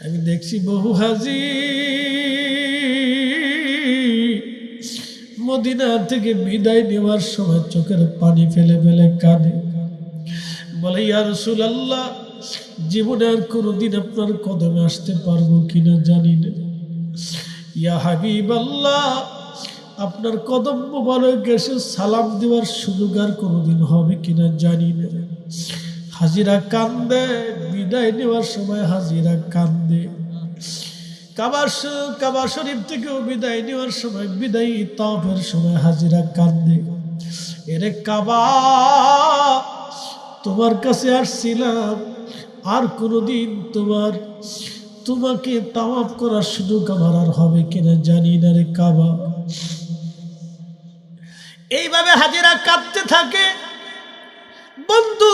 আমি দেখছি বহু হাজি মদিনা থেকে বিদায় নেওয়ার সময় চোখের পানি ফেলে ফেলে কাঁদে, বলে ইয়া রাসূলুল্লাহ, জীবনে আর কোনোদিন আপনার কদমে আসতে পারবো কিনা জানি না। ইয়া হাবিবাল্লাহ, আপনার কদম মোবারক এসে সালাম দেওয়ার সুযোগ আর কোনোদিন হবে কিনা জানি না। হাজিরা কান্দে, বিদায় নেওয়ার সময় হাজিরা কান্দে। কাবা শরীফ থেকেও বিদায় নেওয়ার সময়, বিদায় তাওয়াফের সময় হাজিরা কান্দে। এরে কাবা, তোমার কাছে আসছিলাম, আর কোনোদিন তোমাকে তাওয়াফ করার সুযোগ আমার আর হবে কিনা জানি না রে কাবা। এইভাবে হাজিরা কাঁদতে থাকে। বন্ধু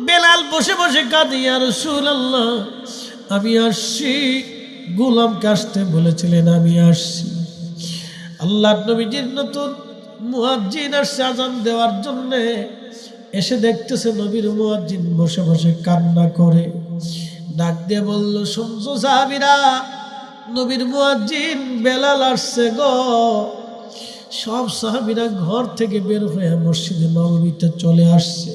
বেলাল বসে বসে কাঁদে, ইয়া রাসূলুল্লাহ, আমি আসছি। গোলামকে আসতে বলেছিলেন, আমি আসছি। আল্লাহর নবীজির নতুন মুয়াজ্জিন আসছে আযান দেওয়ার জন্যে। এসে দেখতেছে নবীর মুয়াজ্জিন বসে বসে কান্না করে। ডাক দিয়ে বলল, শুনছো সাহাবীরা, নবীর মুয়াজ্জিন বেলাল আসছে গো। সব সাহাবীরা ঘর থেকে বের হয়ে মসজিদে নববীতে চলে আসছে।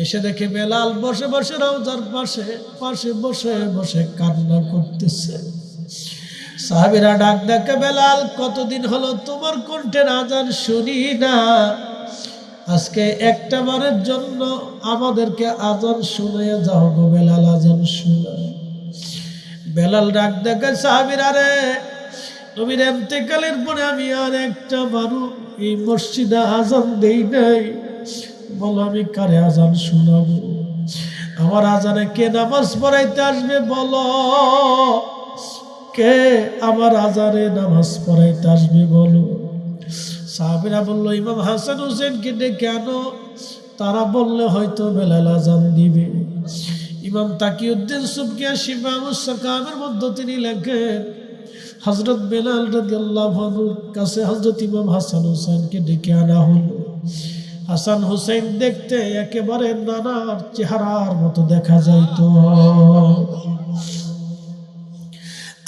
এসে দেখে বেলাল বসে বসে রওজার পাশে বসে বসে কান্না করতেছে। সাহাবীরা ডাক ডাকে, বেলাল, কতদিন হলো তোমার কণ্ঠের আজান শুনি না, আজকে একটা বারের জন্য আমাদেরকে আজান শুনিয়ে যাও গো বেলাল, আজান শোনায়। বেলাল ডাক ডাকে, সাহাবীরা রে, নবীর ইন্তেকালের পরে আমি আর একটা বারও এই মসজিদে আজান দেই নাই, বলো আমি কারে আজান শোনাবো? আমার আজানে কে নামাজ পড়াইতে আসবে? বলো কে আমার আজানে নামাজ পড়াইতে আসবে বলো। সাহাবীরা বলল, ইমাম হাসান হুসেনকে ডেকে আনো, তারা বললে হয়তো বেলাল আজান দিবে। ইমাম তাকিউদ্দিন সুবকিয়া শিফাউস সাকামের মধ্যে তিনি লেখেন, হযরত বেলাল রাদিয়াল্লাহু আনহুর কাছে হযরত ইমাম হাসান হুসেনকে ডেকে আনা হলো। হাসান হুসেন দেখতে একেবারে নানার চেহারার মতো দেখা যাইত।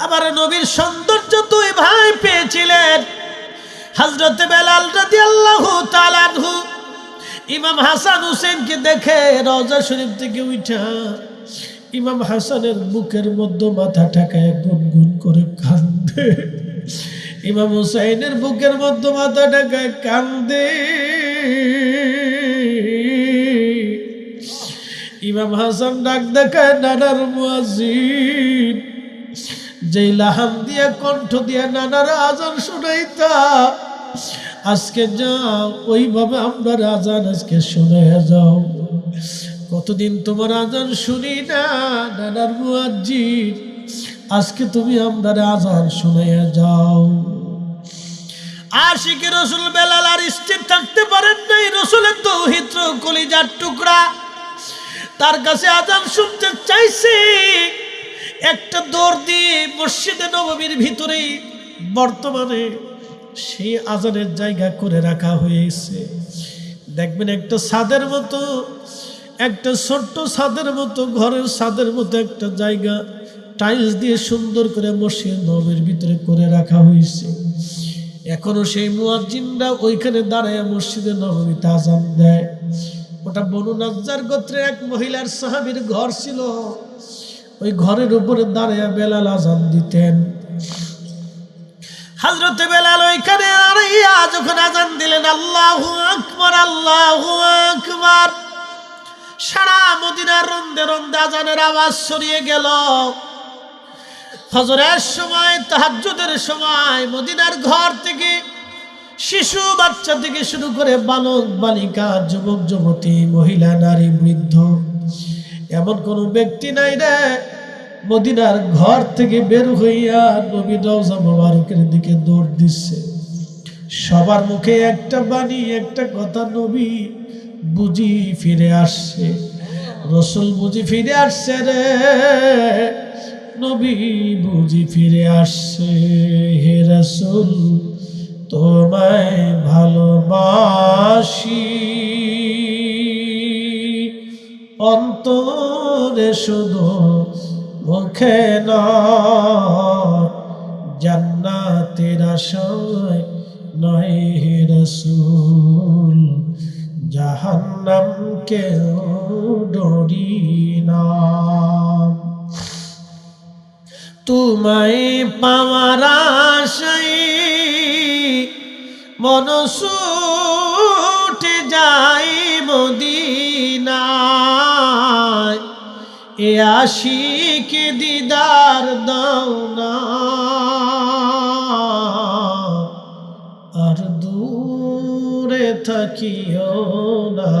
আবার নবীর সৌন্দর্য দুই ভাই পেয়েছিলেন, হযরত বেলাল রাদিয়াল্লাহু তাআলা আনহু ইমাম হাসান হুসেনকে দেখে রওজা শরীফ থেকে উঠা ইমাম হাসানের বুকের মধ্যে মাথা ঠেকায় গুনগুন করে কান্দে। ইমাম হুসাইনের বুকের মধ্যে মাথা ঠেকায় কান্দে। ইমাম হাসান ডাক দেখায়, নানার মুয়াজ্জিন, যেই লাহান দিয়ে কণ্ঠ দিয়ে নানার আজান শুনাইতা, আজকে যাও ওইভাবে আমরা আজান আজকে শুনে যাও। কতদিন তোমার আজান শুনি না নানার মুয়াজ্জিন, আজকে তুমি আমরা আজান শুনে যাও। আশিকে রাসূল বেলাল আর স্থির থাকতে পারেন নাই। রাসূলের তাওহীদ কলিজার টুকরা, তার কাছে আজান শুনতে চাইছে। একটা দৌড় দিয়ে মসজিদে নববীর ভিতরেই বর্তমানে সেই আজানের জায়গা করে রাখা হয়েছে। দেখবেন একটা ছাদের মতো, একটা ছোট্ট ছাদের মতো, ঘরের ছাদের মতো একটা জায়গা টাইলস দিয়ে সুন্দর করে মসজিদ নববীর ভিতরে করে রাখা হয়েছে। এখনো সেই মুয়াজ্জিনরা ওইখানে দাঁড়ায় মসজিদে নববীতে আজান দেয়। ওটা বনু নাজ্জার গোত্রের এক মহিলার সাহাবীর ঘর ছিল। ওই ঘরের উপরে দাঁড়ায় বেলাল আজান দিতেন। হযরত বেলাল ওইখানে দাঁড়াইয়া যখন আজান দিলেন, আল্লাহু আকবার, আল্লাহু আকবার, সারা মদিনার রন্দে রন্দে আজানের আওয়াজ ছড়িয়ে গেল। ফজরের সময়, তাহাজ্জুদের সময় মদিনার ঘর থেকে শিশু বাচ্চা থেকে শুরু করে বালক বালিকা, যুবক যুবতী, মহিলা নারী বৃদ্ধ, এমন কোন ব্যক্তি নাই রে মদিনার ঘর থেকে বের হইয়া নবীর রওজা মোবারকের দিকে দৌড় দিচ্ছে। সবার মুখে একটা বাণী, একটা কথা, নবী বুঝি ফিরে আসছে, রাসূল বুঝি ফিরে আসছে রে, নবী বুঝি ফিরে আসছে। হে রাসূল তোমায় ভালোবাসি, অন্তরে শুধু মুখে নয়, জান্নাতের আশায় নয় হে রাসূল, জাহান্নামকে ডরি না। তোমায় পাওয়ার আশায় মন ছুটে যায় মদিনায়, এ আশিকে দিদার দাও না, আর দূরে থাকিও না।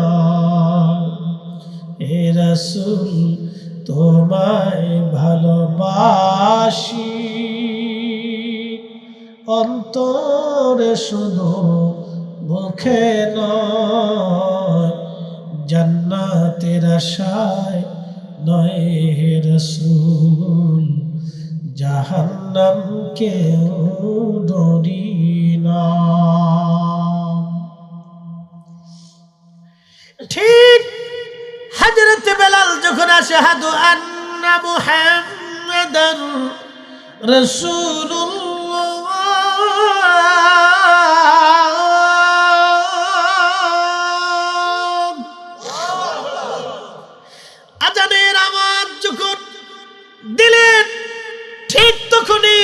হে রাসূল তোমায় ভালোবাসি, অন্তরে শুধু মুখে নয়, জান্নাতের আশায় নয় হে রাসূল, জাহান্নামকে ডরি না। ঠিক হযরত বেলাল যখন আশহাদু আন্না মুহাম্মাদার রাসূলুল্লাহ আজানের আওয়াজ যখন দিলেন, ঠিক তখনই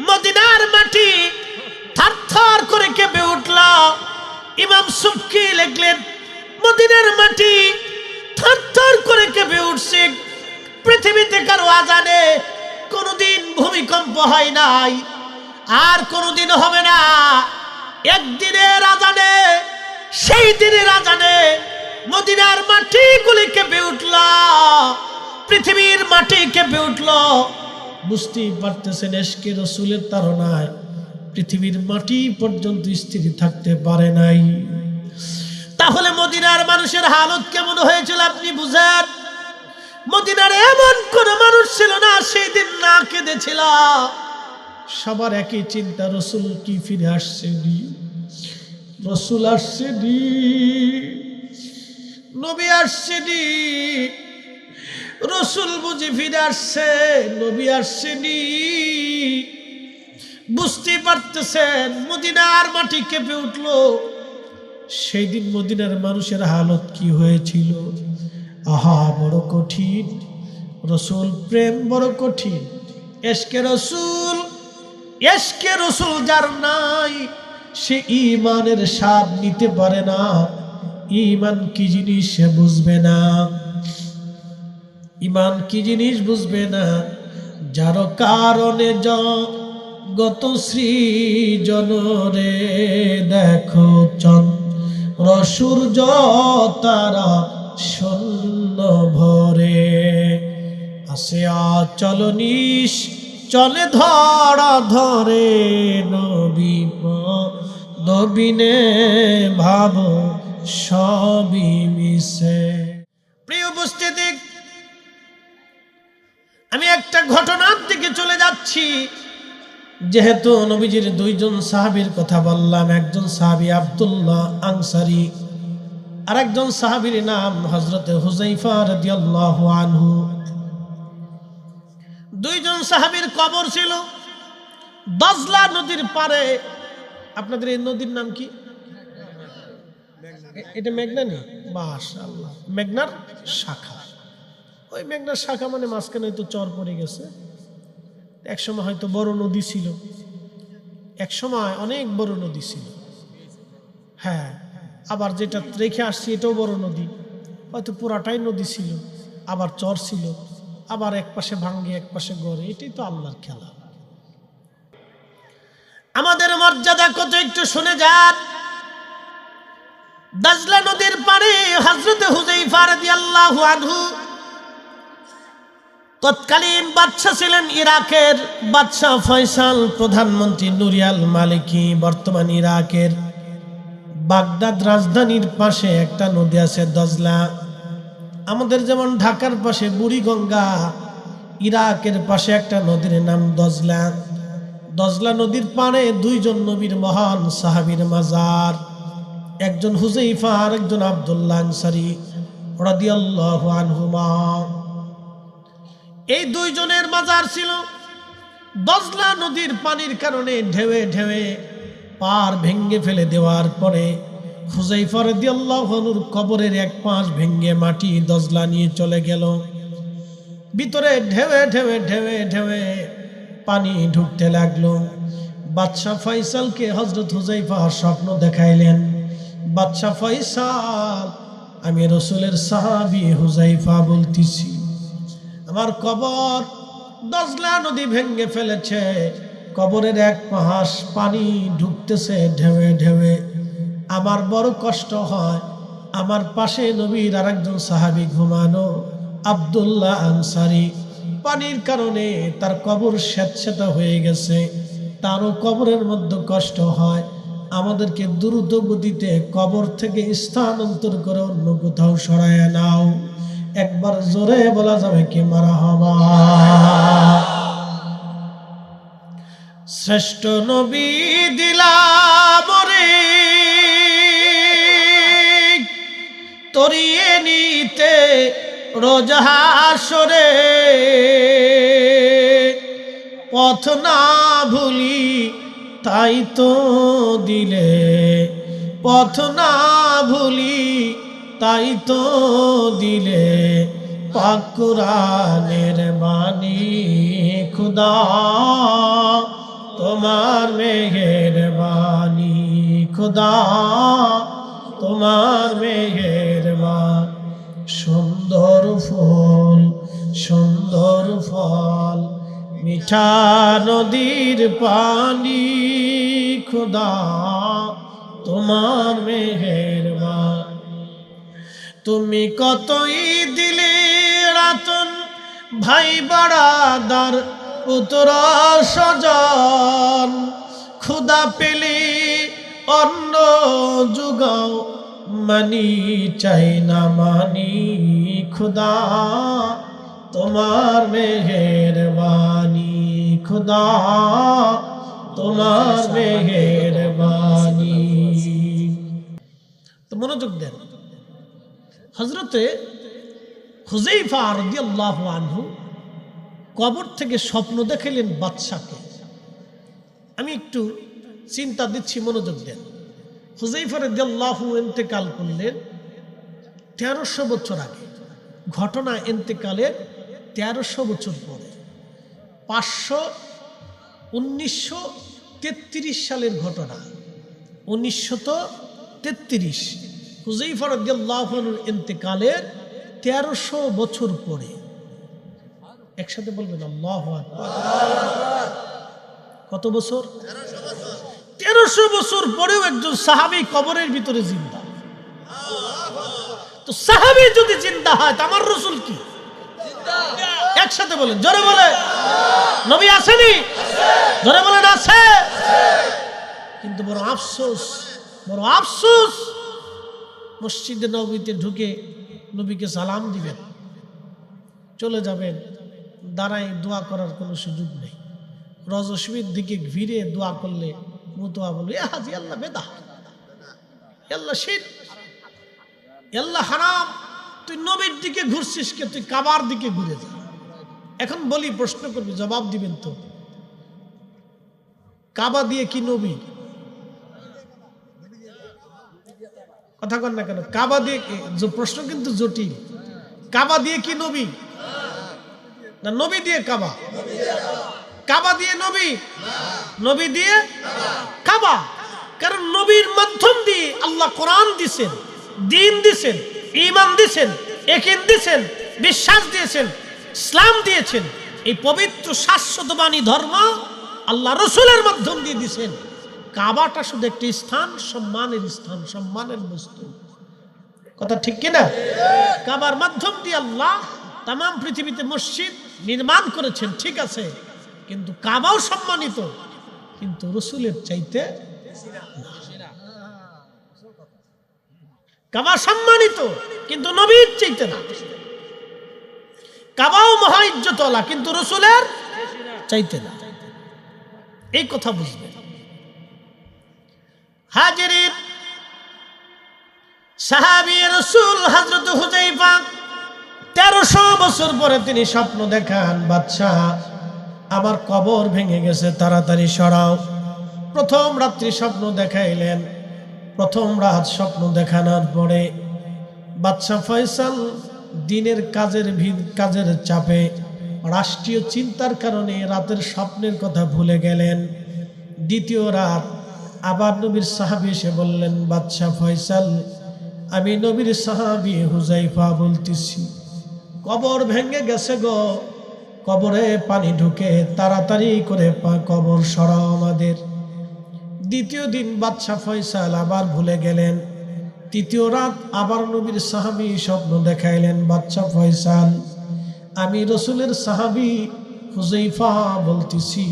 মদিনার মাটি থরথর করে কেঁপে উঠল। ইমাম সুবকি লিখলেন, মদিনার মাটি থরথর করে কেঁপে উঠছে। পৃথিবীতে কারো আজানে কোনোদিন ভূমিকম্প হয় নাই, আর কোনোদিন হবে না। একদিনের আজানে, সেই দিনের আজানে মদিনার মাটিগুলি কেঁপে উঠল, পৃথিবীর মাটি কেঁপে উঠল। বুঝতেই পারতেছেন, ইশকে রাসূলের তাড়নায় পৃথিবীর মাটি পর্যন্ত স্থির থাকতে পারে নাই। তাহলে মদিনার মানুষের হালত কেমন হয়েছিল আপনি বুঝেন। মদিনার এমন কোন মানুষ ছিল না সেই দিন না কেঁদেছিল। সবার একই চিন্তা, রাসূল কি ফিরে আসছেনি, রাসূল আসছেনি, নবী আসছেনি, রাসূল বুঝি ফিরে আসছে, নবী আসছেনি। বুঝতে পারতেছেন মদিনার মাটি কেঁপে উঠল। সেই দিন মদিনার মানুষের হালত কি হয়েছিল। আহা বড় কঠিন, রাসূল প্রেম বড় কঠিন। ইশকে রাসূল, ইশকে রাসূল যার নাই সে ঈমানের স্বাদ নিতে পারে না। ঈমান কি জিনিস সে বুঝবে না, ঈমান কি জিনিস বুঝবে না। যার কারণে জগত সৃজন রে দেখো চন্দ্র সূর্য তারা শূন্য ভরে, আসে অচল নিশ চলে ধরা ধরে, নবী নবীনে ভাব সবই মিশে। প্রিয় উপস্থিতি, আমি একটা ঘটনার দিকে চলে যাচ্ছি। যেহেতু নবীজির দুইজন সাহাবীর কথা বললাম, একজন সাহাবী আব্দুল্লাহ আনসারী, আর একজন সাহাবীর নাম হযরত হুযায়ফা রাদিয়াল্লাহু আনহু। দুইজন সাহাবীর কবর ছিল দজলা নদীর পারে। আপনাদের এই নদীর নাম কি? এটা মেঘনা নেই? মাশাআল্লাহ, মেঘনার শাখা। ওই মেঘনার শাখা মানে মাঝখানে তো চর পড়ে গেছে। একসময় হয়তো বড় নদী ছিল, একসময় অনেক বড় নদী ছিল। হ্যাঁ, আবার যেটা রেখে আসছি এটাও বড় নদী, হয়তো পুরাটাই নদী ছিল, আবার চর ছিল, আবার এক পাশে ভাঙ্গে এক পাশে গড়ে। এটাই তো আল্লাহর খেলা। আমাদের মর্যাদা কত একটু শুনে যান। দাজলা নদীর পারে হযরত হুযায়ফা রাদিয়াল্লাহু আনহু তৎকালীন বাদশা ছিলেন ইরাকের বাদশা ফয়সাল, প্রধানমন্ত্রী নুরিয়াল মালিকি। বর্তমান ইরাকের বাগদাদ রাজধানীর পাশে একটা নদী আছে দজলা। আমাদের যেমন ঢাকার পাশে বুড়িগঙ্গা, ইরাকের পাশে একটা নদীর নাম দজলা। দজলা নদীর পাড়ে দুইজন নবীর মহান সাহাবীর মাজার, একজন হুযায়ফা আর একজন আব্দুল্লাহ আনসারী রাদিয়াল্লাহু আনহুমা। এই দুইজনের মাজার ছিল। দজলা নদীর পানির কারণে ঢেউে ঢেউে পার ভেঙ্গে ফেলে দেওয়ার পরে হুযায়ফা রাদিয়াল্লাহু আনহুর কবরের এক পাশ ভেঙ্গে মাটি দজলা নিয়ে চলে গেল। ভিতরে ঢেউে ঢেউে ঢেউে ঢেউে পানি ঢুকতে লাগলো। বাদশাহ ফয়সালকে হযরত হুযায়ফা স্বপ্ন দেখাইলেন, বাদশাহ ফয়সাল, আমি রাসূলের সাহাবী হুযায়ফা বলতেছি, আমার কবর দজলা নদী ভেঙ্গে ফেলেছে, কবরের এক পাশ পানি ঢুকতেছে ঢেউে ঢেউে, আমার বড় কষ্ট হয়। আমার পাশে নবীর আরেকজন সাহাবী ঘুমানো, আব্দুল্লাহ আনসারী, পানির কারণে তার কবর স্যাঁতস্যাঁতে হয়ে গেছে, তারও কবরের মধ্যে কষ্ট হয়। আমাদেরকে দ্রুত গতিতে কবর থেকে স্থানান্তর করে অন্য কোথাও সরায় নাও। একবার জোরে বলা যাবে কি মারহাবা। শ্রেষ্ঠ নবী দিলাম রে তরিয়ে নিতে রোজ হাসরে, পথ না ভুলি তাই তো দিলে, পথ না ভুলি তাই তো দিলে, পাক কুরআনের বাণী খুদা তোমার মেহেরবানি, খুদা তোমার মেহেরবানি। সুন্দর ফুল সুন্দর ফল মিঠা নদীর পানি, খুদা তোমার মেহেরবানি। তুমি কতই দিলে রাতন ভাই বাড়াদার পুত্র স্বজন, খুদা পেলে অন্ন যুগাও মানি চাই না মানি, খুদা তোমার মেহেরবানি, খুদা তোমার মেহেরবানি। তো মনোযোগ দেন, হযরতে হুযায়ফা রাদিয়াল্লাহু আনহু কবর থেকে স্বপ্ন দেখাইলেন বাদশাকে। আমি একটু চিন্তা দিচ্ছি, মনোযোগ দেন। হুযায়ফা রাদিয়াল্লাহু ইন্তেকাল করলেন 1300 বছর আগে, ঘটনা ইন্তেকালের 1300 বছর পরে, 1933 সালের ঘটনা। 1933 হুযায়ফা রাদিয়াল্লাহু আনহুর ইন্তেকালের 1300 বছর পরে। একসাথে বলবেন আল্লাহু আকবার। কত বছর? 1300 বছর পরেও একজন সাহাবী কবরের ভিতরে জিন্দা। তো সাহাবী যদি জিন্দা হয় তো আমার রাসূল কি জিন্দা? একসাথে বলেন, জোরে বলে। নবী আসেনি? জোরে বলেন আছে। কিন্তু বড় আফসোস, বড় আফসোস, মসজিদে নববীতে ঢুকে নবীকে সালাম দিবেন, চলে যাবেন, দাঁড়ায় দোয়া করার কোনো সুযোগ নেই। রজস্বীর দিকে ঘিরে দোয়া করলে মুতোয়া বলবে এ হাজি আল্লাহ বেদা, আল্লাহ শির, আল্লাহ হারাম, তুই নবীর দিকে ঘুরছিস কে? তুই কাবার দিকে ঘুরে যা। এখন বলি, প্রশ্ন করবি, জবাব দিবেন তো? কাবা দিয়ে কি নবী? কথা কন না কেন? কাবা দিয়ে প্রশ্ন কিন্তু জটিল। কাবা দিয়ে কি নবী? না নবী দিয়ে কাবা? কাবা দিয়ে নবী? নবী দিয়ে কাবা। কারণ নবীর মাধ্যম দিয়ে আল্লাহ কোরআন দিছেন, দ্বীন দিছেন, ঈমান দিছেন, ইয়াকিন দিছেন, বিশ্বাস দিয়েছেন, ইসলাম দিয়েছেন। এই পবিত্র শাশ্বত বাণী ধর্ম আল্লাহ রাসূলের মাধ্যম দিয়ে দিছেন। কাবাটা শুধু একটি স্থান, সম্মানের স্থান, সম্মানের বস্তু। কথা ঠিক কিনা? কাবার মাধ্যম দিয়ে আল্লাহ তাম পৃথিবীতে মসজিদ নির্মাণ করেছেন, ঠিক আছে, কিন্তু কাবাও সম্মানিত, কিন্তু রাসূলের চাইতে কাবা সম্মানিত, কিন্তু নবীর চাইতে না। কাবাও মহা ইজ্জতওয়ালা, কিন্তু রাসূলের চাইতে না। এই কথা বুঝবেন। হাজিরিন, সাহাবী রাসূল হযরত হুযায়ফা 1300 বছর পরে তিনি স্বপ্ন দেখান, বাদশাহ আমার কবর ভেঙে গেছে, তাড়াতাড়ি সরাও। প্রথম রাত্রি স্বপ্ন দেখাইলেন। প্রথম রাত স্বপ্ন দেখানোর পরে বাদশাহ ফয়সাল দিনের কাজের চাপে, রাষ্ট্রীয় চিন্তার কারণে রাতের স্বপ্নের কথা ভুলে গেলেন। দ্বিতীয় রাত আবার নবীর সাহাবী এসে বললেন, বাদশাহ ফয়সাল, আমি নবীর সাহাবী হুযায়ফা বলতেছি, কবর ভেঙে গেছে গো, কবরে পানি ঢুকে, তাড়াতাড়ি করে কবর সরাও আমাদের। দ্বিতীয় দিন বাদশাহ ফয়সাল আবার ভুলে গেলেন। তৃতীয় রাত আবার নবীর সাহাবী স্বপ্ন দেখাইলেন, বাদশাহ ফয়সাল, আমি রসুলের সাহাবী হুযায়ফা বলতেছি,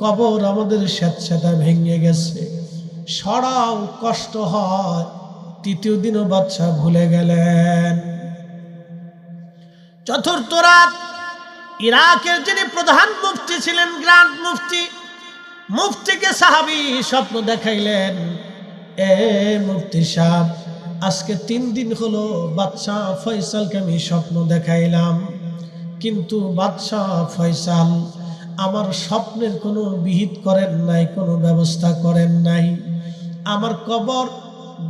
কবর আমাদের স্যাঁতস্যাঁতে ভেঙে গেছে, সরাও, কষ্ট হয়। তৃতীয় দিনও বাদশাহ ভুলে গেলেন। চতুর্থ রাত ইরাকের যিনি প্রধান মুফতি ছিলেন, গ্র্যান্ড মুফতি, মুফতিকে সাহাবী স্বপ্ন দেখাইলেন, এ মুফতি সাহেব, আজকে 3 দিন হলো বাদশাহ ফয়সালকে আমি স্বপ্ন দেখাইলাম, কিন্তু বাদশাহ ফয়সাল আমার স্বপ্নের কোনো বিহিত করেন নাই, কোনো ব্যবস্থা করেন নাই। আমার কবর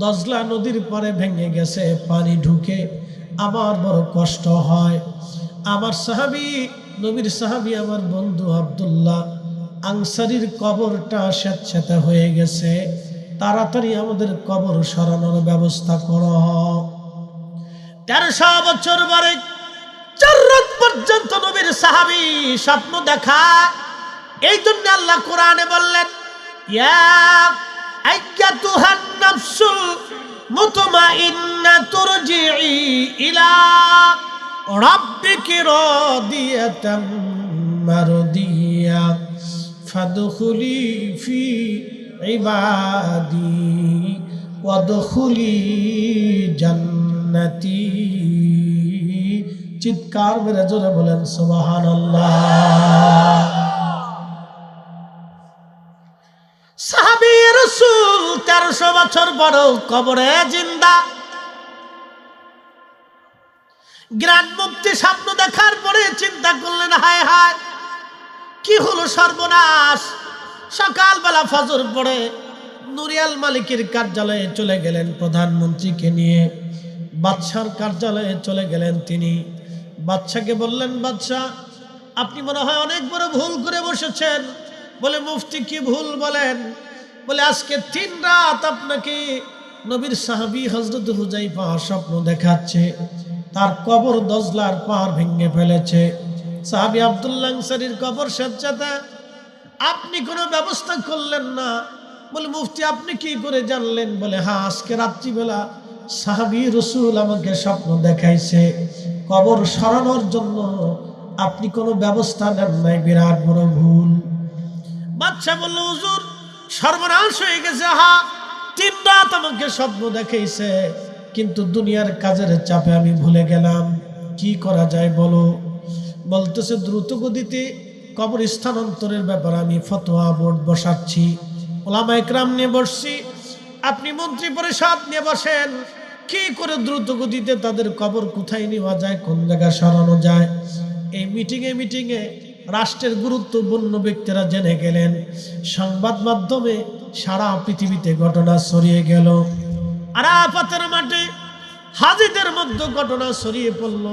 দজলা নদীর পরে ভেঙে গেছে, পানি ঢুকে, আমার বড় কষ্ট হয়। আমার সাহাবী, নবীর সাহাবী, আমার বন্ধু আব্দুল্লাহ আনসারীর কবরটা স্যাঁতস্যাঁতে হয়ে গেছে, তাড়াতাড়ি আমাদের কবর সরানোর ব্যবস্থা করো। 1300 বছর পরে 4 রাত পর্যন্ত নবীর সাহাবী স্বপ্ন দেখা। এই জন্য আল্লাহ কোরআনে বললেন, ইয়া আইয়াতুহান নাফসুল মুতমাইন্না তুরজিই ইলা রাব্বিকি রাদিয়াতাম মারদিয়া ফাদখুলি ফি ইবাদি ওয়াদখুলি জান্নাতি। চিৎকার মেরে জোরে বলেন সুবহানাল্লাহ। সাহাবী রাসূল 1300 বছর বড় কবরে জিন্দা। গ্র্যান্ড মুফতি স্বপ্ন দেখার পরে চিন্তা করলেন, হায় হায়, কি হলো, সর্বনাশ। সকালবেলা ফজর পড়ে নুরিয়াল মালিকের কার্যালয়ে চলে গেলেন, প্রধানমন্ত্রীকে নিয়ে বাদশার কার্যালয়ে চলে গেলেন। তিনি বাদশাকে বললেন, বাদশাহ, আপনি মনে হয় অনেক বড় ভুল করে বসেছেন। বলে, মুফতি কি ভুল বলেন? বলে, আজকে 3 রাত আপনাকে নবীর সাহাবী হযরত হুযায়ফা স্বপ্ন দেখাচ্ছে, তার কবর দজলার পাহাড় ভেঙে ফেলেছে, সাহাবী আব্দুল্লাহ আনসারীর কবর স্যাঁতস্যাঁতে, আপনি কোনো ব্যবস্থা করলেন না। বলে, মুফতি আপনি কি করে জানলেন? বলে, হ্যাঁ, আজকে রাত্রিবেলা সাহাবী রাসূল আমাকে স্বপ্ন দেখাইছে, কবর সরানোর জন্য আপনি কোনো ব্যবস্থা নেন নাই, বিরাট বড় ভুল। বাদশা বলল, হুজুর, সর্বনাশ হয়ে গেছে। হ্যাঁ, 3 রাত আমাকে স্বপ্ন দেখাইছে, কিন্তু দুনিয়ার কাজের চাপে আমি ভুলে গেলাম, কি করা যায় বলো? বলতেছে, দ্রুত গতিতে কবর স্থানান্তরের ব্যাপারে আমি ফতোয়া বোর্ড বসাচ্ছি, ওলামা ইকরাম নিয়ে বসছি, আপনি মন্ত্রী পরিষদ নিয়ে বসেন, কি করে দ্রুত গতিতে তাদের কবর কোথায় নেওয়া যায়, কোন জায়গায় সরানো যায়। এই মিটিংয়ে রাষ্ট্রের গুরুত্বপূর্ণ ব্যক্তিরা জেনে গেলেন, সংবাদ মাধ্যমে সারা পৃথিবীতে ঘটনা ছড়িয়ে গেল। আরাফাতের মাঠে হাজিদের মধ্যে ঘটনা ছড়িয়ে পড়ল।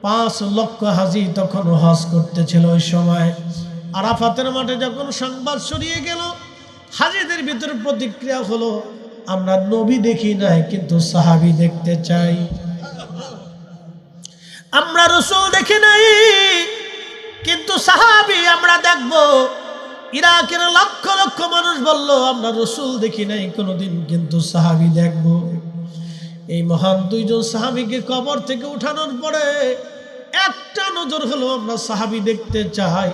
5 লক্ষ হাজি তখন হজ করতেছিল ওই সময়। আরাফাতের মাঠে যখন সংবাদ ছড়িয়ে গেল, হাজিদের ভিতরে প্রতিক্রিয়া হলো, আমরা নবী দেখি নাই, কিন্তু সাহাবী দেখতে চাই। আমরা রাসূল দেখি নাই, কিন্তু সাহাবী আমরা দেখব। ইরাকের লক্ষ লক্ষ মানুষ বলল, আমরা রাসূল দেখি নাই কোনোদিন, কিন্তু সাহাবী দেখব। এই মহান 2 জন সাহাবীকে কবর থেকে উঠানোর পরে একটা নজর হলো, আমরা সাহাবী দেখতে চাই,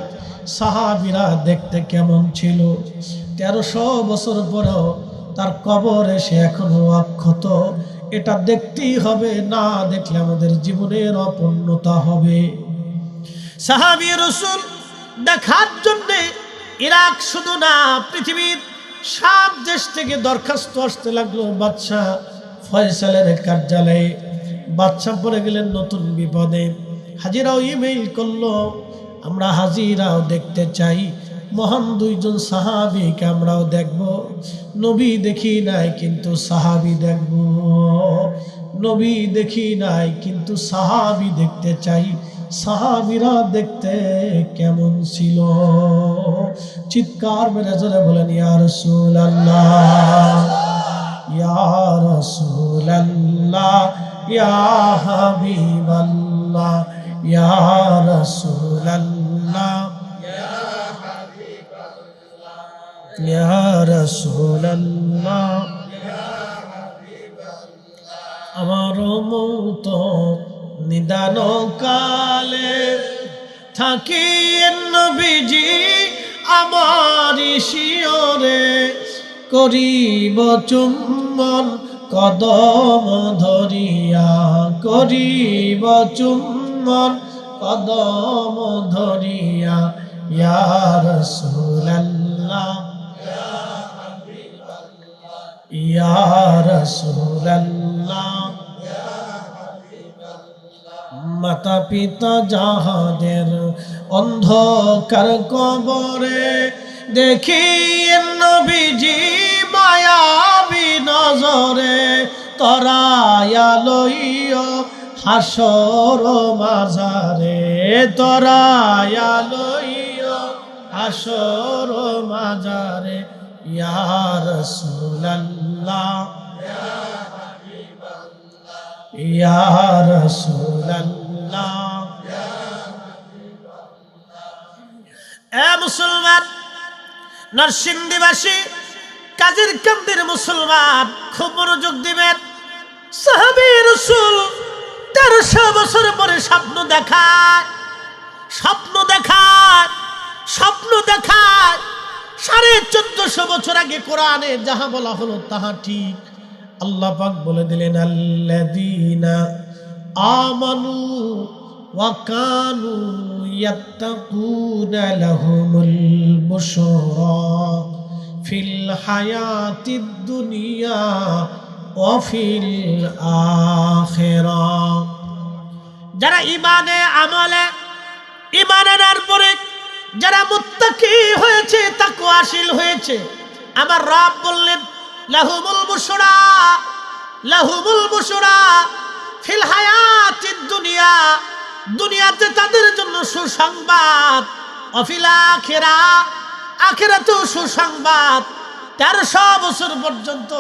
সাহাবীরা দেখতে কেমন ছিল। 1300 বছর পরেও তার কবর এসে এখনো অক্ষত, এটা দেখতেই হবে, না দেখলে আমাদের জীবনের অপূর্ণতা হবে। সাহাবী রাসূল দেখার জন্য ইরাক শুধু না, পৃথিবীর সব দেশ থেকে দরখাস্ত আসতে লাগলো বাদশাহ ফয়সালের কার্যালয়ে। বাদশা পড়ে গেলেন নতুন বিপদে। হাজিরাও ইমেইল করলো, আমরা হাজিরাও দেখতে চাই, মহান দুইজন সাহাবীকে আমরাও দেখব। নবী দেখি নাই কিন্তু সাহাবী দেখব, নবী দেখি নাই কিন্তু সাহাবী দেখতে চাই। সাহাবীরা দেখতে কেমন ছিল? চিৎকার মেরে জোরে বলেন ইয়া রাসূলুল্লাহ, ইয়া রাসূলুল্লাহ, ইয়া হাবিবাল্লাহ, ইয়া রাসূলুল্লাহ, ইয়া রাসূলুল্লাহ। আমার মৌত নিদান কালে থাকি নবীজি আমার শিয়রে, করিব চুম্বন কদম ধরিয়া, করিব চুম্বন কদম ধরিয়া। ইয়া রাসূলুল্লাহ, ইয়া রাসূলুল্লাহ। মাতা পিতা যাহাদের অন্ধকার কবরে, দেখি নবীজি মায়াবী নজরে, তরায়া লইও হাসর মাঝারে, তরায়া লইও হাসর মাঝারে। ইয়া রাসূলুল্লাহ, ইয়া রাসূলুল্লাহ। এ মুসলমান, নরসিংদীবাসী, কাজীর কান্দির মুসলমান, খুব মনোযোগ দিবেন। সাহাবী রাসূল 1300 বছর পরে স্বপ্ন দেখায়, স্বপ্ন দেখায়, স্বপ্ন দেখায়। 1450 বছর আগে কোরআনে যাহা বলা হলো তাহা ঠিক। আল্লাহ পাক বলে দিলেন, আল্লাযীনা আমানু ওয়া কানু ইয়াত্তাকুনা লাহুমুল বুশরা ফিল হায়াতিদ দুনিয়া ওয়া ফিল আখিরাহ। যারা ঈমানে আমলে, ঈমান আনার পরে যারা মুত্তাকি হয়েছে, তাকওয়াশীল হয়েছে, আমার রব বললেন লাহুমুল বুশরা, লাহুমুল বুশরা ফিল হায়াতিদ দুনিয়া, দুনিয়াতে তাদের জন্য সুসংবাদ, ওয়া ফিল আখিরাহ, আখিরাতেও সুসংবাদ। 1300 বছর পর্যন্ত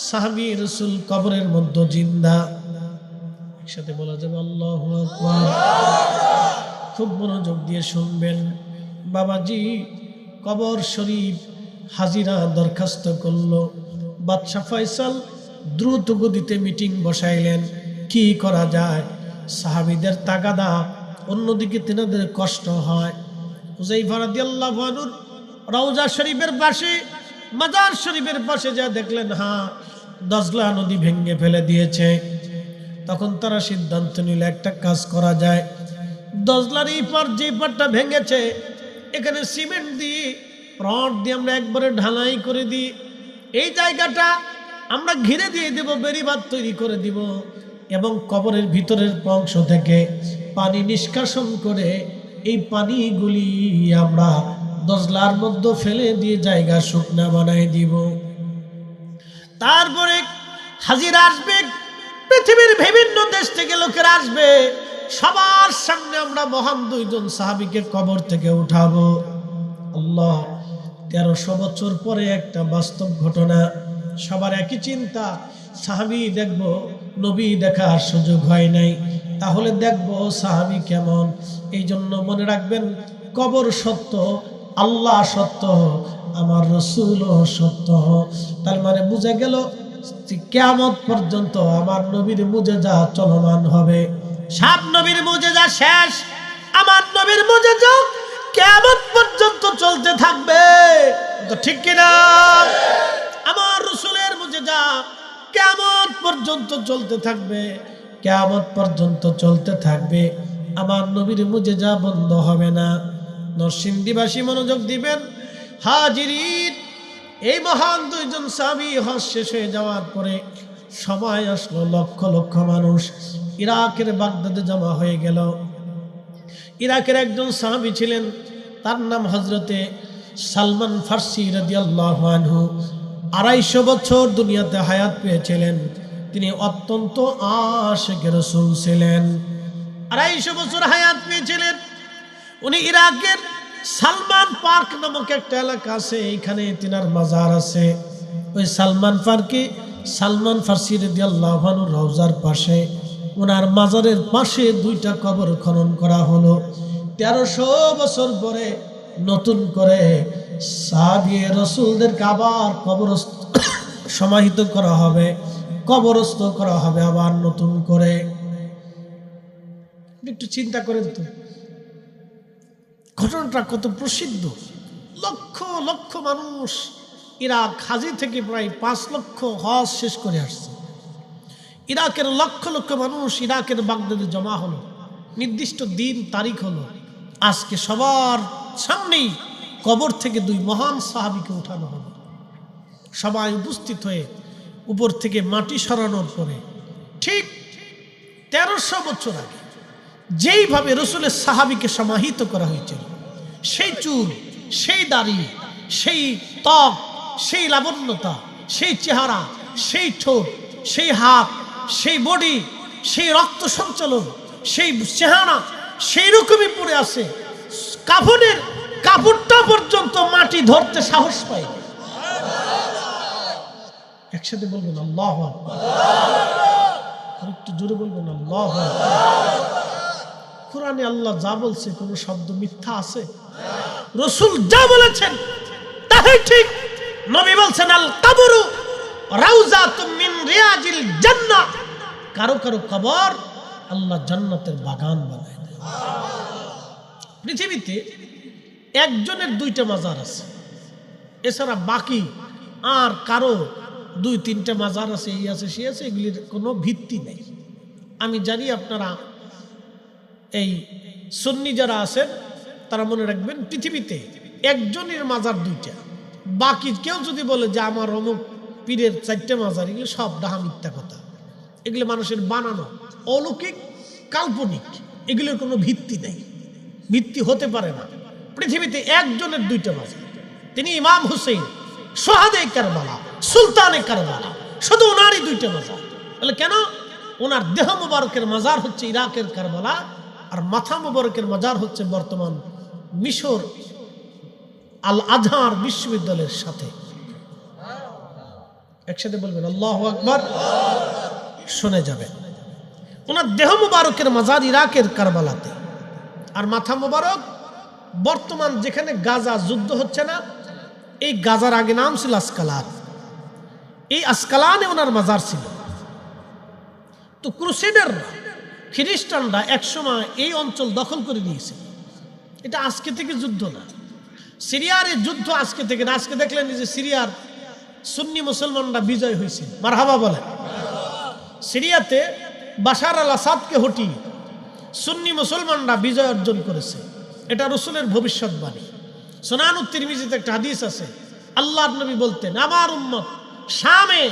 সাহাবী রাসূল কবরের মধ্যে জিন্দা। একসাথে বলা যাবে আল্লাহু আকবার। খুব মনোযোগ দিয়ে শুনবেন বাবাজি। কবর শরীফ হাজিরা দরখাস্ত করলো। বাদশা ফয়সাল দ্রুত গতিতে মিটিং বসাইলেন, কি করা যায়। সাহাবীদের তাগাদা, অন্যদিকে তিনাদের কষ্ট হয়। হুযায়ফা রাদিয়াল্লাহু আনহু রওজা শরীফের পাশে, মাজার শরীফের পাশে যা দেখলেন, হ্যাঁ, দজলা নদী ভেঙে ফেলে দিয়েছে। তখন তারা সিদ্ধান্ত নিল একটা কাজ করা যায়। দজলার এই পার, যে পারটা ভেঙেছে, এখানে সিমেন্ট দিয়ে, রড দিয়ে আমরা একবারে ঢালাই করে দিই, এই জায়গাটা আমরা ঘিরে দিয়ে দেব, বেড়িবাঁধ তৈরি করে দিব, এবং কবরের ভিতরের অংশ থেকে পানি নিষ্কাশন করে এই পানিগুলি আমরা দজলার মধ্যে ফেলে দিয়ে জায়গা শুকনা বানাই দিব। তারপরে হাজিরা আসবে, পৃথিবীর বিভিন্ন দেশ থেকে লোকেরা আসবে, সবার সামনে আমরা মহান দুইজন সাহাবীকে কবর থেকে উঠাবো। আল্লাহ, 1300 বছর পরে একটা বাস্তব ঘটনা। সবার একই চিন্তা, সাহাবী দেখব, নবী দেখার সুযোগ হয় নাই, তাহলে দেখব সাহাবী কেমন। এই জন্য মনে রাখবেন, কবর সত্য, আল্লাহ সত্য, আমার রাসূলও সত্য। তার মানে বুঝে গেল কিয়ামত পর্যন্ত আমার নবীর মুজিজা চলমান হবে। সব নবীর মুজিজা শেষ, আমার নবীর মুজিজা কিয়ামত পর্যন্ত চলতে থাকবে। তো ঠিক কিনা? আমার রাসূলের মুজিজা কিয়ামত পর্যন্ত চলতে থাকবে, কিয়ামত পর্যন্ত চলতে থাকবে। আমার নবীর মুজিজা বন্ধ হবে না। নরসিংদীবাসী মনোযোগ দিবেন। হাজিরিন, এই মহান দুইজন সাহাবী হজ শেষ হয়ে যাওয়ার পরে সময় আসলো, লক্ষ লক্ষ মানুষ ইরাকের বাগদাদে জমা হয়ে গেল। ইরাকের একজন সাহাবী ছিলেন, তার নাম হযরতে সালমান ফার্সি রাদিয়াল্লাহু আনহু। 250 বছর দুনিয়াতে হায়াত পেয়েছিলেন। তিনি অত্যন্ত আশিকে রাসূল ছিলেন। 250 বছর হায়াত পেয়েছিলেন উনি। ইরাকের সালমান পার্ক নামক একটা এলাকা আছে, এইখানে তিনার মাজার আছে। ওই সালমান ফার্সি রাদিয়াল্লাহু আনহু রওজার পাশে, ওনার মাজারের পাশে 2টা কবর খনন করা হলো। 1300 বছর পরে নতুন করে সাহাবী রাসূলদেরকে আবার কবরস্থ সমাহিত করা হবে, কবরস্থ করা হবে আবার নতুন করে। একটু চিন্তা করেন তো, ঘটনাটা কত প্রসিদ্ধ। লক্ষ লক্ষ মানুষ ইরাক হাজি থেকে প্রায় 5 লক্ষ হজ শেষ করে আসছে। ইরাকের লক্ষ লক্ষ মানুষ ইরাকের বাগদাদে জমা হলো। নির্দিষ্ট দিন তারিখ হলো। আজকে সবার সামনেই কবর থেকে 2 মহান সাহাবীকে উঠানো হলো। সবাই উপস্থিত হয়ে উপর থেকে মাটি সরানোর পরে ঠিক 1300 বছর আগে যেইভাবে রসুলের সাহাবীকে সমাহিত করা হয়েছিল, সেই চুল, সেই দাড়ি, সেই ত্বক, সেই লাবণ্যতা, সেই চেহারা, সেই ঠোঁট, সেই হাত, সেই বডি, সেই রক্ত সঞ্চালন, সেই চেহারা সেই রকমই পড়ে আছে। কাফনের কাপড়টা পর্যন্ত মাটি ধরতে সাহস পায়। একসাথে বলবেন আল্লাহু আকবার। আর একটু জোরে বলবেন আল্লাহু আকবার। কোরআনে আল্লাহ যা বলছে কোন শব্দ মিথ্যা আছে? রাসূল যা বলেছেন তাই ঠিক। নবী বলছেন আল কবরু রাউজাতুম মিন রিয়াজিল জান্নাহ। কারো কারো কবর আল্লাহ জান্নাতের বাগান বানায় দেয়। পৃথিবীতে একজনের 2টা মাজার আছে, এছাড়া বাকি আর কারো 2-3টা মাজার আছে, এই আছে সে আছে, এগুলির কোনো ভিত্তি নেই। আমি জানি আপনারা এই সুন্নি যারা আছেন তারা মনে রাখবেন, পৃথিবীতে একজনের মাজার 2টা। বাকি কেউ যদি বলে যে আমার অমুক পীরের 4টা মাজার, এগুলো সব ডাহা মিথ্যা কথা। এগুলো মানুষের বানানো, অলৌকিক, কাল্পনিক। এগুলোর কোনো ভিত্তি নেই, ভিত্তি হতে পারে না। পৃথিবীতে একজনের 2টা মাজার, তিনি ইমাম হুসেইন সোহাদে কারবালা, সুলতানে কারবালা, শুধু ওনারই 2টা মাজার। বলে কেন? ওনার দেহ মুবারকের মাজার হচ্ছে ইরাকের কারবালা, আর মাথা মুবারকের মাজার হচ্ছে বর্তমান মিশর আল আজহার বিশ্ববিদ্যালয়ের সাথে। একসাথে বলবেন আল্লাহু আকবার, শুনে যাবেন। ওনার দেহ মুবারকের মাজার ইরাকের কারবালাতে, আর মাথা মুবারক বর্তমান যেখানে গাজা যুদ্ধ হচ্ছে না, এই গাজার আগে নাম ছিল আসকালান। এই আসকালানে ওনার মাজার ছিল। তো ক্রুসেডাররা, খ্রিস্টানরা একসময় এই অঞ্চল দখল করে নিয়েছে। এটা আজকে থেকে যুদ্ধ না, সিরিয়ার এই যুদ্ধ আজকে থেকে না। আজকে দেখলেন যে সিরিয়ার সুন্নি মুসলমানরা বিজয় হয়েছে, মারহাবা বলেন। সিরিয়াতে বাশার আল আসাদকে হটিয়ে সুন্নি মুসলমানরা বিজয় অর্জন করেছে। এটা রাসূলের ভবিষ্যৎবাণী। সুনানুত তিরমিজিতে একটা হাদিস আছে, আল্লাহর নবী বলতেন, আমার উম্মত শামে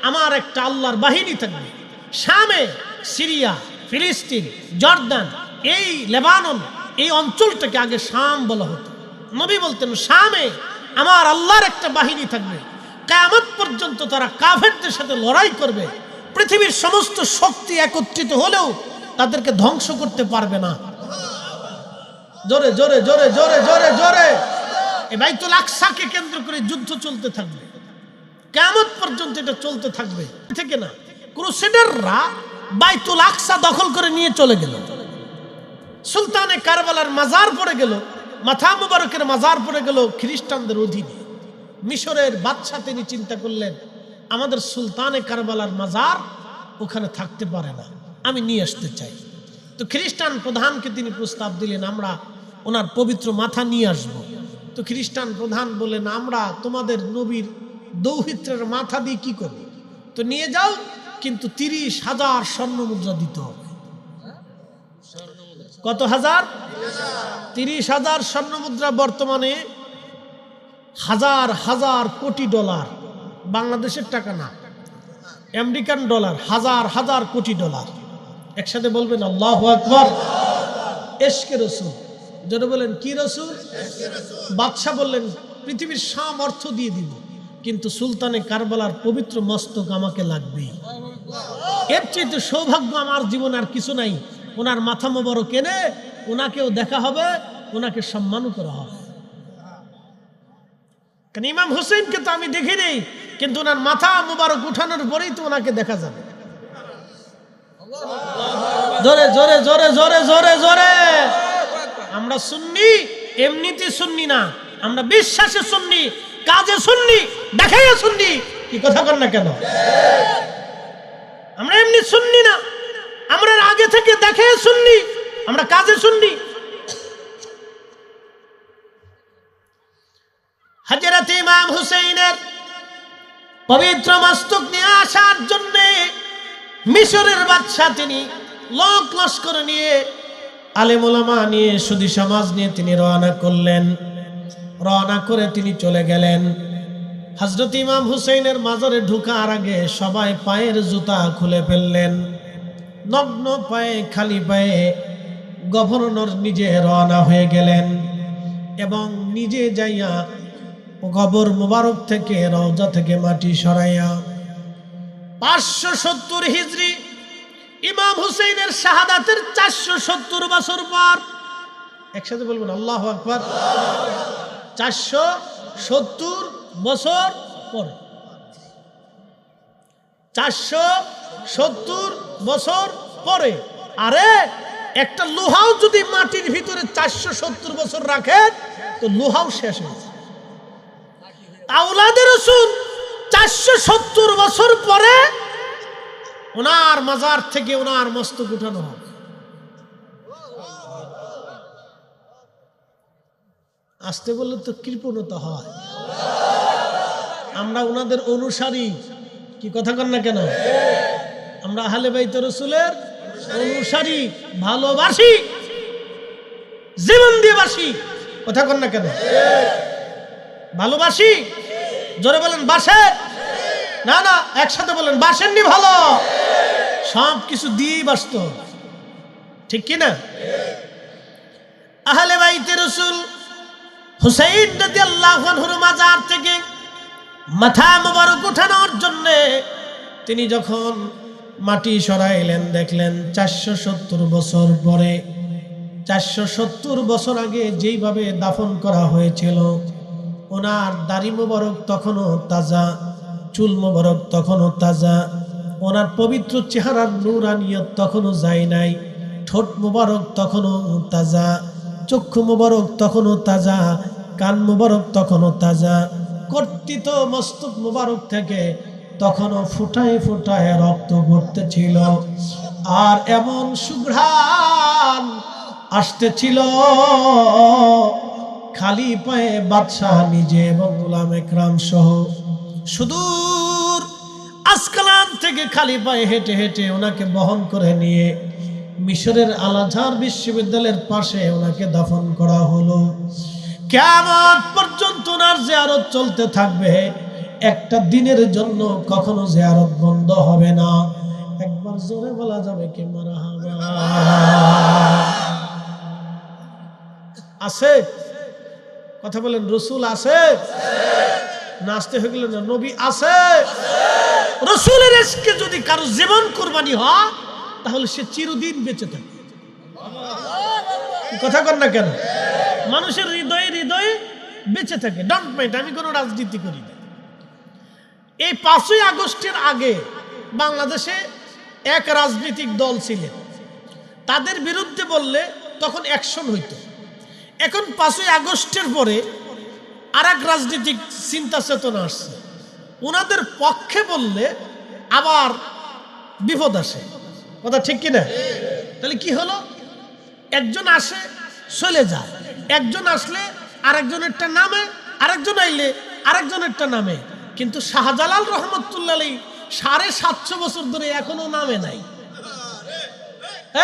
আমার একটা আল্লাহর বাহিনী থাকবে। শামে, সিরিয়া, ফিলিস্তিন, জর্দান, এই লেবানন, এই অঞ্চলটাকে আগে শাম বলা হতো। নবী বলতেন শামে আমার আল্লাহর একটা বাহিনী থাকবে, কিয়ামত পর্যন্ত তারা কাফেরদের সাথে লড়াই করবে। পৃথিবীর সমস্ত শক্তি একত্রিত হলেও তাদেরকে ধ্বংস করতে পারবে না। জোরে জোরে জোরে জোরে জোরে জোরে। এই বাইতুল আকসাকে কেন্দ্র করে যুদ্ধ চলতে থাকবে, কিয়ামত পর্যন্ত এটা চলতে থাকবে। থেকে না, ক্রুসেডাররা বাইতুল আকসা দখল করে নিয়ে চলে গেল। সুলতানে কারবালার মাজার পড়ে গেল, মাথা মুবারকের মাজার পড়ে গেল খ্রিস্টানদের অধীনে। মিশরের বাদশা তিনি চিন্তা করলেন, আমাদের সুলতানে কারবালার মাজার ওখানে থাকতে পারে না, আমি নিয়ে আসতে চাই। তো খ্রিস্টান প্রধানকে তিনি প্রস্তাব দিলেন, আমরা ওনার পবিত্র মাথা নিয়ে আসব। তো খ্রিস্টান প্রধান বললেন, আমরা তোমাদের নবীর দৌহিত্রের মাথা দিয়ে কি করব? তো নিয়ে যাও, কিন্তু 30,000 স্বর্ণ মুদ্রা দিতে হবে। কত হাজার? 30,000 স্বর্ণ মুদ্রা, বর্তমানে হাজার হাজার কোটি ডলার, বাংলাদেশের টাকা না। আমেরিকান ডলার, হাজার হাজার কোটি ডলার। একসাথে বলবেন আল্লাহু আকবার। এশকে রসুল, যেটা বলেন কি রসুল? বাদশাহ বললেন পৃথিবীর সব অর্থ দিয়ে দিব, কিন্তু সুলতানে কারবালার পবিত্র মস্তক আমাকে লাগবেই। এর চেয়ে সৌভাগ্য আমার জীবন আর কিছু নাই। ওনার মাথা মোবারক এনে ওনাকেও দেখা হবে, ওনাকে সম্মানও করা হবে। কারণ ইমাম হুসেইনকে তো আমি দেখি নেই, কিন্তু ওনার মাথা মোবারক উঠানোর পরেই তো ওনাকে দেখা যাবে। জোরে জোরে জোরে জোরে জোরে জোরে। আমরা সুন্নি, এমনিতে সুন্নি না, আমরা বিশ্বাসে সুন্নি, কাজে সুন্নি, দেখাইয়া সুন্নি। কি কথা কর না কেন? আমরা এমনি সুন্নি না, আমরা আগে থেকে দেখে সুন্নি, আমরা কাজে সুন্নি। হযরত ইমাম হুসাইনের পবিত্র মস্তক নিয়ে আসার জন্য মিশরের বাদশা তিনি লোক লস্কর নিয়ে, আলেম ওলামা নিয়ে, সুধী সমাজ নিয়ে তিনি রওনা করলেন। রওনা করে তিনি চলে গেলেন। হযরত ইমাম হুসাইনের মাজারে ঢোকার আগে সবাই পায়ের জুতা খুলে ফেললেন। নগ্ন পায়ে, খালি পায়ে গভর্নর নিজে রওনা হয়ে গেলেন এবং নিজে যাইয়া কবর মুবারক থেকে, রওজা থেকে মাটি সরাইয়া 570 হিজরি ইমাম হুসাইনের শাহাদাতের 470 বছর পর, একসাথে বলবেন আল্লাহু আকবার, 470 বছর পর, 470 বছর পরে। আরে একটা লোহাও যদি মাটির ভিতরে 470 বছর রাখে তো লোহাও শেষ হয়েছে। আওলাদে রাসূল 470 বছর পরে ওনার মাজার থেকে ওনার মস্তক উঠানো হবে। আসতে বললে তো কৃপণতা হয়। আমরা ওনাদের অনুসারী, কি কথা কন না কেন? আমরা আহলে বাইত রাসূলের অনুসারী, ভালোবাসি, জীবন দিয়ে বাসি, কথা কন না কেন? ভালোবাসি, জোরে বলেন বাসে না, না একসাথে বলেন বাসেননি, ভালো সব কিছু দিয়েই বাসত, ঠিক কি না? আহলে বাইত রাসূল হুসাইন রাদিয়াল্লাহু আনহুর মাজার থেকে মাথা মোবারক উঠানোর জন্য তিনি যখন মাটি সরাইলেন, দেখলেন 470 বছর পরে, 470 বছর আগে যেইভাবে দাফন করা হয়েছিল, ওনার দাড়ি মোবারক তখনও তাজা, চুল মোবারক তখনও তাজা, ওনার পবিত্র চেহারার নূরানিয়ত তখনও যায় নাই, ঠোঁট মোবারক তখনও তাজা, চক্ষু মোবারক তখনও তাজা, কান মোবারক তখনও তাজা, কর্তিত মস্তক মোবারক থেকে তখনও ফুটায় ফুটায় রক্ত পড়তেছিল। আর এমন সুঘ্রাণ আসতেছিল, খালি পায়ে বাদশাহ নিজে এবং উলামা ইকরাম সহ সুদূর আসকালান থেকে খালি পায়ে হেঁটে হেঁটে ওনাকে বহন করে নিয়ে মিশরের আল আজহার বিশ্ববিদ্যালয়ের পাশে ওনাকে দাফন করা হলো। কিয়ামত পর্যন্ত ওনার জিয়ারত চলতে থাকবে, একটা দিনের জন্য কখনো জিয়ারত বন্ধ হবে না। একবার জোরে বলা যাবে কি মারহাবা? আছে কথা বলেন, রসুল আছে, নাচতে হয়ে গেল না, নবী আছে। রসুলের ইশকে যদি কারো জীবন কুরবানি হয় তাহলে সে চিরদিন বেঁচে থাকে। কথা কর না কেন? মানুষের হৃদয়ে হৃদয়ে বেঁচে থাকে। ডোন্ট মাইন্ড, আমি কোনো রাজনীতি করি না। এই 5ই আগস্টের আগে বাংলাদেশে এক রাজনৈতিক দল ছিলেন, তাদের বিরুদ্ধে বললে তখন অ্যাকশন হইতো। এখন 5ই আগস্টের পরে আর এক রাজনৈতিক চিন্তা চেতনা আসছে, ওনাদের পক্ষে বললে আবার বিপদ আসে। কথা ঠিক কিনা? তাহলে কি হলো, একজন আসে চলে যায়, একজন আসলে আরেকজনেরটা নামে, আরেকজন আইলে আরেকজনেরটা নামে। কিন্তু শাহজালাল রহমতুল্লাহ আলাইহি 750 বছর ধরে এখনো নামে নাই।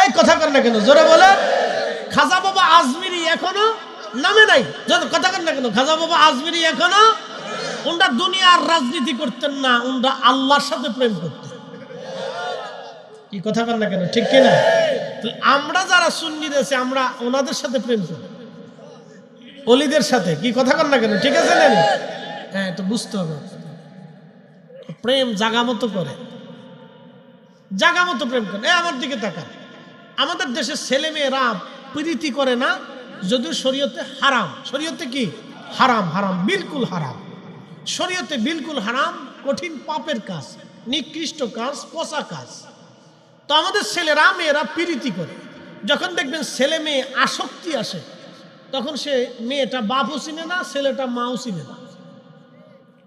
এই কথা কর না কেন? জোরে বলে। খাজা বাবা আজমিরি এখনো নামে নাই। কথা কর না কেন? খাজা বাবা আজমিরি এখনো, ওনারা দুনিয়ার রাজনীতি করতেন না, ওনারা আল্লাহর সাথে প্রেম করতেন। কি কথা বল না কেন, ঠিক কিনা? আমরা যারা সুন্নি দেশে আমরা ওনাদের সাথে প্রেম করি, অলিদের সাথে, কি কথা বল না কেন, ঠিক আছে না? হ্যাঁ, এটা বুঝতে হবে। প্রেম জাগা মতো করে, জাগা মতো প্রেম করে। আমার দিকে তাকান, আমাদের দেশের ছেলে মেয়েরা প্রীতি করে না, যদিও শরীয়তে হারাম। শরীয়তে কি হারাম? হারাম, বিলকুল হারাম। শরীয়তে বিলকুল হারাম, কঠিন পাপের কাজ, নিকৃষ্ট কাজ, পচা কাজ। তো আমাদের ছেলেরা মেয়েরা প্রীতি করে। যখন দেখবেন ছেলে মেয়ে আসক্তি আসে, তখন সে মেয়েটা বাপও চিনে না, ছেলেটা মাও চিনে না।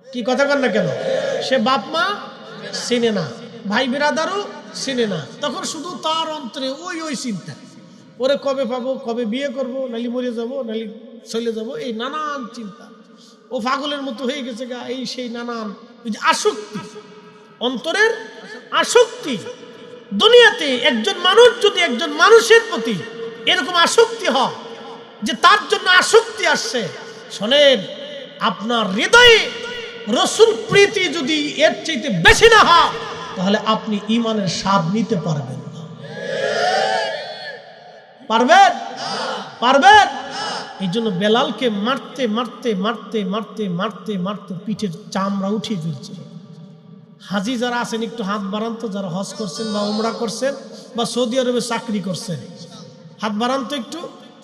কি কথা বল না কেন? সে বাপ মা চিনে না, ভাই বিরাদারও চিনে না। তখন শুধু তার অন্তরে ওই ওই চিন্তা, ওরে কবে পাবো, কবে বিয়ে করবো, নালি মরে যাবো, নালি চলে যাবো, এই নানান চিন্তা। ও পাগলের মতো হয়ে গেছে গা, এই সেই নানান আসক্তি, অন্তরের আসক্তি। দুনিয়াতে একজন মানুষ যদি একজন মানুষের প্রতি এরকম আসক্তি হয় যে তার জন্য আসক্তি আসছে, শোনেন, আপনার হৃদয়ে রসুল প্রীতি যদি এর চাইতে বেশি না হয়, তাহলে আপনি ঈমানের স্বাদ নিতে পারবেন না। পারবেন? পারবেন? এই জন্য বেলালকে মারতে মারতে মারতে মারতে মারতে মারতে পিঠের চামড়া উঠিয়ে ফেলছিল। হাজি যারা আছেন একটু হাত বাড়ান তো, যারা হজ করছেন বা উমরা করছেন বা সৌদি আরবে চাকরি করছেন, হাত বাড়ান তো একটু,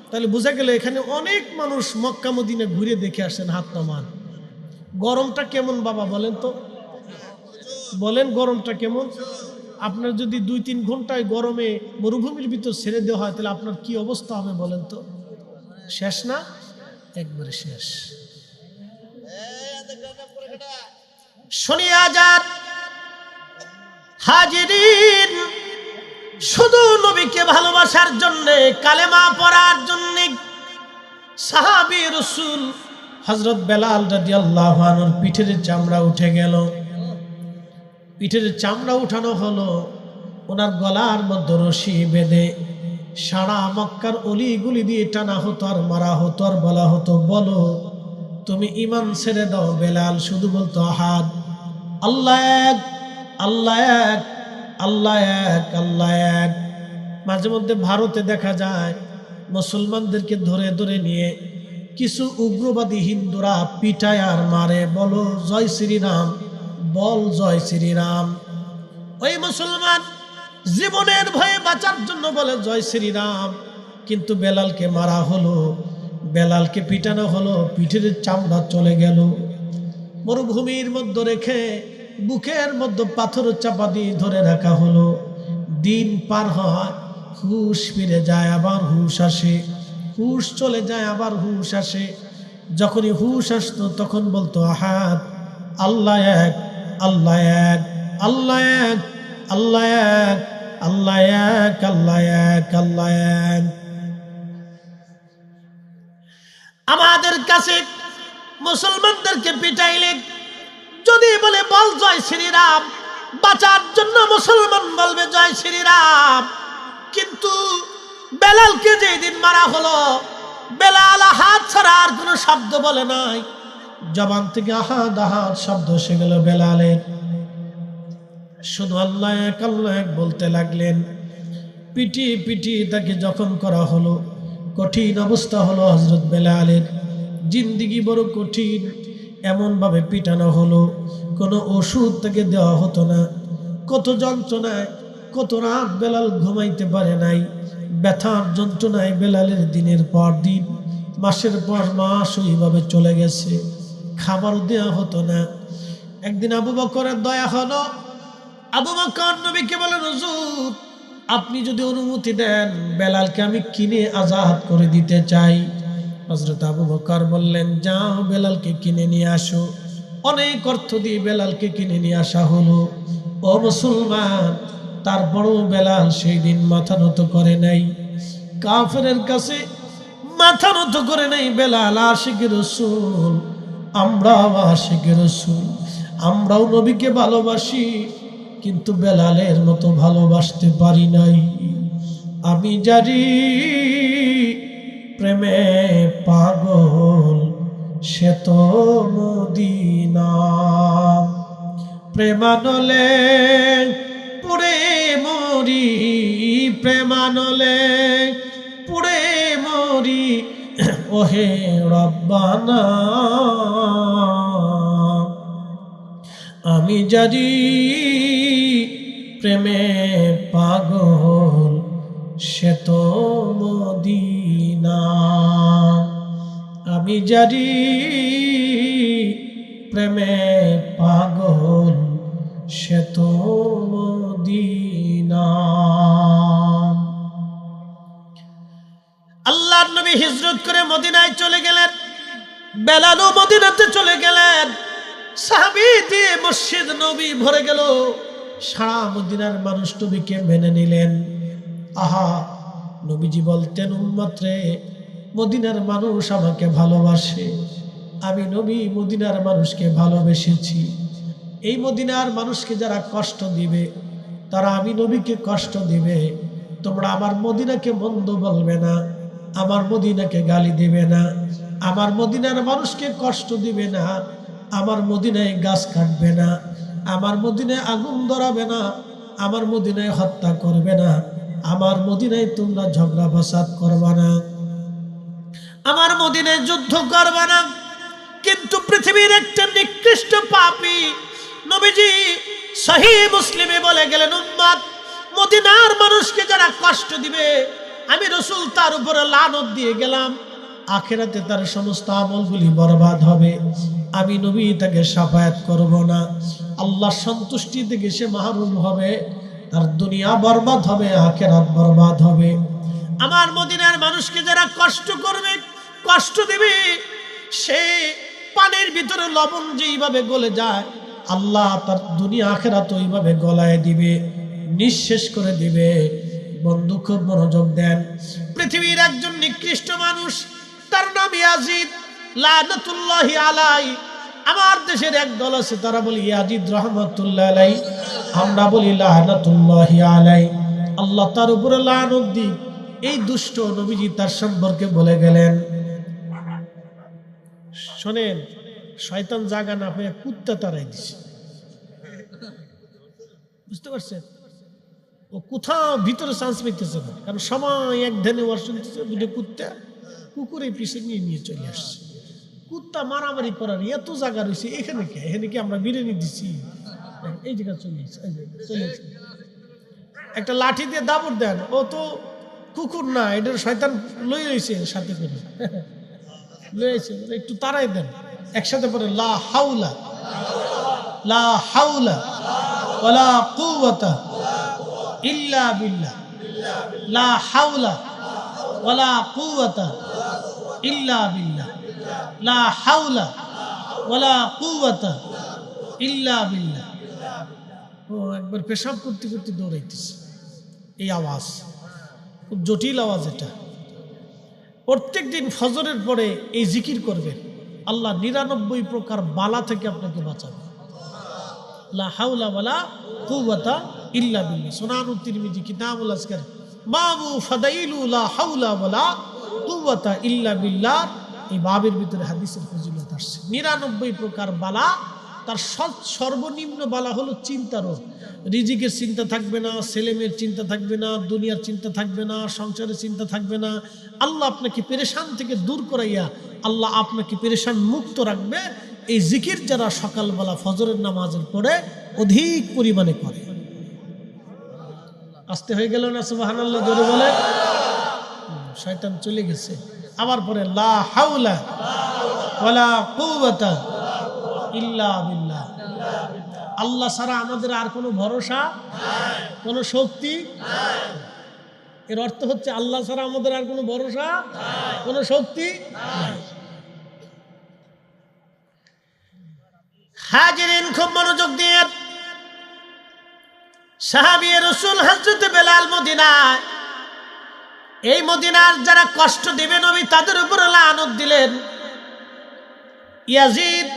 তাহলে বোঝা গেল এখানে অনেক মানুষ মক্কা মদিনা ঘুরে দেখে আসেন। হাত নামান। গরমটা কেমন বাবা বলেন তো, বলেন গরমটা কেমন? আপনার যদি 2-3 ঘন্টায় গরমে মরুভূমির ভিতর ছেড়ে দেওয়া হয়, তাহলে আপনার কি অবস্থা হবে বলেন তো? শেষ না? একবারে শেষ। শুনিয়া যান হাজিরিন, শুধু নবীকে ভালোবাসার জন্যে, কালেমা পড়ার জন্যে সাহাবী রাসূল হযরত বেলাল রাদিয়াল্লাহু আনহুর পিঠের চামড়া উঠে গেল। পিঠের চামড়া উঠানো হলো, ওনার গলার মধ্যে রশি বেঁধে সারা মক্কার অলিগুলি দিয়ে টানা হতো আর মারা হতো আর বলা হতো, বলো তুমি ঈমান ছেড়ে দাও। বেলাল শুধু বলতো আহাদ, আল্লাহ এক, আল্লাহ এক, আল্লাহ এক, আল্লাহ এক। মাঝে মধ্যে ভারতে দেখা যায় মুসলমানদেরকে ধরে ধরে নিয়ে কিছু উগ্রবাদী হিন্দুরা পিটায় আর মারে, বলো জয় শ্রীরাম, বল জয় শ্রীরাম। ওই মুসলমান জীবনের ভয়ে বাঁচার জন্য বলে জয় শ্রীরাম, কিন্তু বেলালকে মারা হলো, বেলালকে পিটানো হলো, পিঠের চামড়া চলে গেল। মরুভূমির মধ্যে রেখে বুকের মধ্যে পাথর চাপা দিয়ে ধরে রাখা হলো। দিন পার হয়, হুশ ফিরে যায়, আবার হুশ আসে, হুশ চলে যায়, আবার হুশ আসে। যখনই হুশ আসতো তখন বলতো আহাদ, আল্লাহ এক, আল্লাহ এক, আল্লাহ এক, আল্লাহ এক, আল্লাহ এক, আল্লাহ এক, আল্লাহ এক। আমাদের কাছে মুসলমানদেরকে পিটাইলে যদি বলে বল জয় শ্রীরাম, বাঁচার জন্য মুসলমান বলবে জয় শ্রীরাম। কিন্তু বেলালকে যেদিন মারা হলো, বেলাল আহাদ ছাড়া আর কোনো শব্দ বলে নাই। জবান থেকে আহাদ আহাদ শব্দ এসে গেল বেলালের। শুধু আল্লাহ এক, আল্লাহ এক বলতে লাগলেন। পিটি পিটি তাকে যখন করা হলো, কঠিন অবস্থা হলো হযরত বেলালের। জিন্দিগি বড় কঠিন, এমনভাবে পিটানো হলো, কোনো ওষুধ তাকে দেওয়া হতো না। কত যন্ত্রণায়, কত রাত বেলাল ঘুমাইতে পারে নাই। ব্যথার যন্ত্রণায় বেলালের দিনের পর দিন, মাসের পর মাস ওইভাবে চলে গেছে। খাবারও দেওয়া হতো না। একদিন আবু বকরের দয়া হলো। আবু বকর নবীকে বলেন, হুজুর আপনি যদি অনুমতি দেন, বেলালকে আমি কিনে আজাদ করে দিতে চাই। হযরত আবু বকর বললেন, যাও বেলালকে কিনে নিয়ে আসো। অনেক অর্থ দিয়ে বেলালকে কিনে নিয়ে আসা হলো। ও মুসলমান, তারপরও বেলাল সেই দিন মাথা নত করে নাই, কাফেরের কাছে মাথা নত করে নাই। বেলাল আশিক রাসূল, আমরাও আশিক রাসূল, আমরাও নবীকে ভালোবাসি, কিন্তু বেলালের মতো ভালোবাসতে পারি নাই। আমি জানি প্রেমে পাগল সে তো মদিনা, প্রেমানলে পুরে মরি প্রেমানলে, পুড়ে মরি ওহে রব্বানা। আমি জানি প্রেমে পাগল সে তো মদিনা। আমি জানি প্রেমে পাগল সে তো মদিনা। আল্লাহর নবী হিজরত করে মদিনায় চলে গেলেন, বেলালও মদিনাতে চলে গেলেন। সাহাবী দিয়ে মসজিদ নবী ভরে গেল, সারা মদিনার মানুষ নবীকে মেনে নিলেন। আহা, নবীজি বলতেন, উম্মত রে, মদিনার মানুষ আমাকে ভালোবাসে, আমি নবী মদিনার মানুষকে ভালোবেসেছি। এই মদিনার মানুষকে যারা কষ্ট দিবে, তারা আমি নবীকে কষ্ট দিবে। তোমরা আমার মদিনাকে মন্দ বলবে না, আমার মদিনাকে গালি দিবে না, আমার মদিনার মানুষকে কষ্ট দিবে না, আমার মদিনায় গাছ কাটবে না, আমার মদিনায় আগুন ধরাবে না, আমার মদিনায় হত্যা করবে না, আমার মদিনায় তোমরা ঝগড়া ফাসাদ করবে না, আমার মদিনায় যুদ্ধ করবে না। কিন্তু পৃথিবীর একটা নিকৃষ্ট পাপী নবীজি সহিহ মুসলিমে বলে গেলেন, উম্মত, মদিনার মানুষকে যারা কষ্ট দিবে, আমি রাসূল তার উপরে লানত দিয়ে গেলাম, আখিরাতে তার সমস্ত আমলগুলি বরবাদ হবে, আমি নবী তাকে শাফায়াত করব না, আল্লাহর সন্তুষ্টি থেকে সে মাহরুম হবে, তার দুনিয়া বরবাদ হবে, আখিরাত বরবাদ হবে। আমার মদিনার মানুষকে যারা কষ্ট করবে, কষ্ট দেবে, সে পানির ভিতরে লবণ যেইভাবে গলে যায়, আল্লাহ তার দুনিয়া আখিরাত ওইভাবে গলায় দিবে, নিঃশেষ করে দিবে। বন্ধু, খুব মনোযোগ দেন। পৃথিবীর একজন নিকৃষ্ট মানুষ, তার নাম ইয়াজিদ লানাতুল্লাহি আলাইহি। আমার দেশের এক দল আছে, তারা বলি ইয়াজিদ রহমাতুল্লাহি আলাইহি, আমরা বলি লানাতুল্লাহি আলাইহি। আল্লাহ তার উপরে লানত দিক। এই দুষ্ট নবীজি তার সম্পর্কে বলে গেলেন, শোনেন, শয়তান জাগা না হয়ে কুত্তা তারাই দিছে। বুঝতে পারছেন? ও কোথাও ভিতরে চান্স পেতেছে না, কারণ সময় এক ধ্যানে ওয়ার শুনতেছে, দুটো কুত্তা কুকুরের পিছিয়ে নিয়ে নিয়ে চলে আসছে। কুত্তা মারামারি করার এত জায়গা রয়েছে, এখানে কে? এখানে কি আমরা বিরিয়ানি দিছি? এই জায়গা চলে আসছে। একটা লাঠি দিয়ে দাবড় দেন, ও তো কুকুর না, এটার শয়তান লই রয়েছে সাথে করে, লয়েছে, একটু তাড়াই দেন। একসাথে পরে লা হাওলা লা হাওলা ওয়ালা কুওয়াতা ইল্লা বিল্লাহ, লা হাওলা ওয়ালা কুওয়াতা ইল্লা বিল্লাহ, লা হাওলা ওয়ালা কুওয়াতা ইল্লা বিল্লাহ। ও একবার পেশাব করতে করতে দৌড়াইতেছে। এই আওয়াজ খুব জটিল আওয়াজ। এটা প্রত্যেক দিন ফজরের পরে এই জিকির করবেন, আল্লাহ 99 প্রকার বালা থেকে আপনাকে বাঁচাবে। লা হাওলা ওয়ালা কুওয়াতা ইল্লা বিল্লাহ। সুনানুত তিরমিজি কিতাবুল আজকার বাবু ফাদাইলু লা হাওলা ওয়ালা কুওয়াতা ইল্লা বিল্লাহ। এই বাবের ভিতরে হাদিসের ফজিলত আসছে। 99 প্রকার বালা, তার সর্বনিম্ন বালা হলো চিন্তা রোগ। রিজিকের চিন্তা থাকবে না, ছেলেমেয়ের চিন্তা থাকবে না, দুনিয়ার চিন্তা থাকবে না, সংসারের চিন্তা থাকবে না। আল্লাহ আপনাকে পেরেশান থেকে দূর করাইয়া আল্লাহ আপনাকে পেরেশান মুক্ত রাখবে। এই জিকির যারা সকালবেলা ফজরের নামাজের পরে অধিক পরিমাণে করে। আসতে হয়ে গেল না? সুবহানাল্লাহ জোরে বলে। শয়তান চলে গেছে। আবার পরে লা হাওলা ওয়ালা কুওয়াতা ইল্লা বিল্লাহ। আল্লাহ ছাড়া আমাদের আর কোনো ভরসা, কোনো শক্তি। এর অর্থ হচ্ছে আল্লাহ ছাড়া আমাদের আর কোনো ভরসা, কোনো শক্তি। হাজিরিন, খুব মনোযোগ দিয়ে। সাহাবী রাসূল হযরত বেলাল মদিনায়, এই মদিনার যারা কষ্ট দিবে নবী তাদের উপরে লানত দিলেন। ইয়াজিদ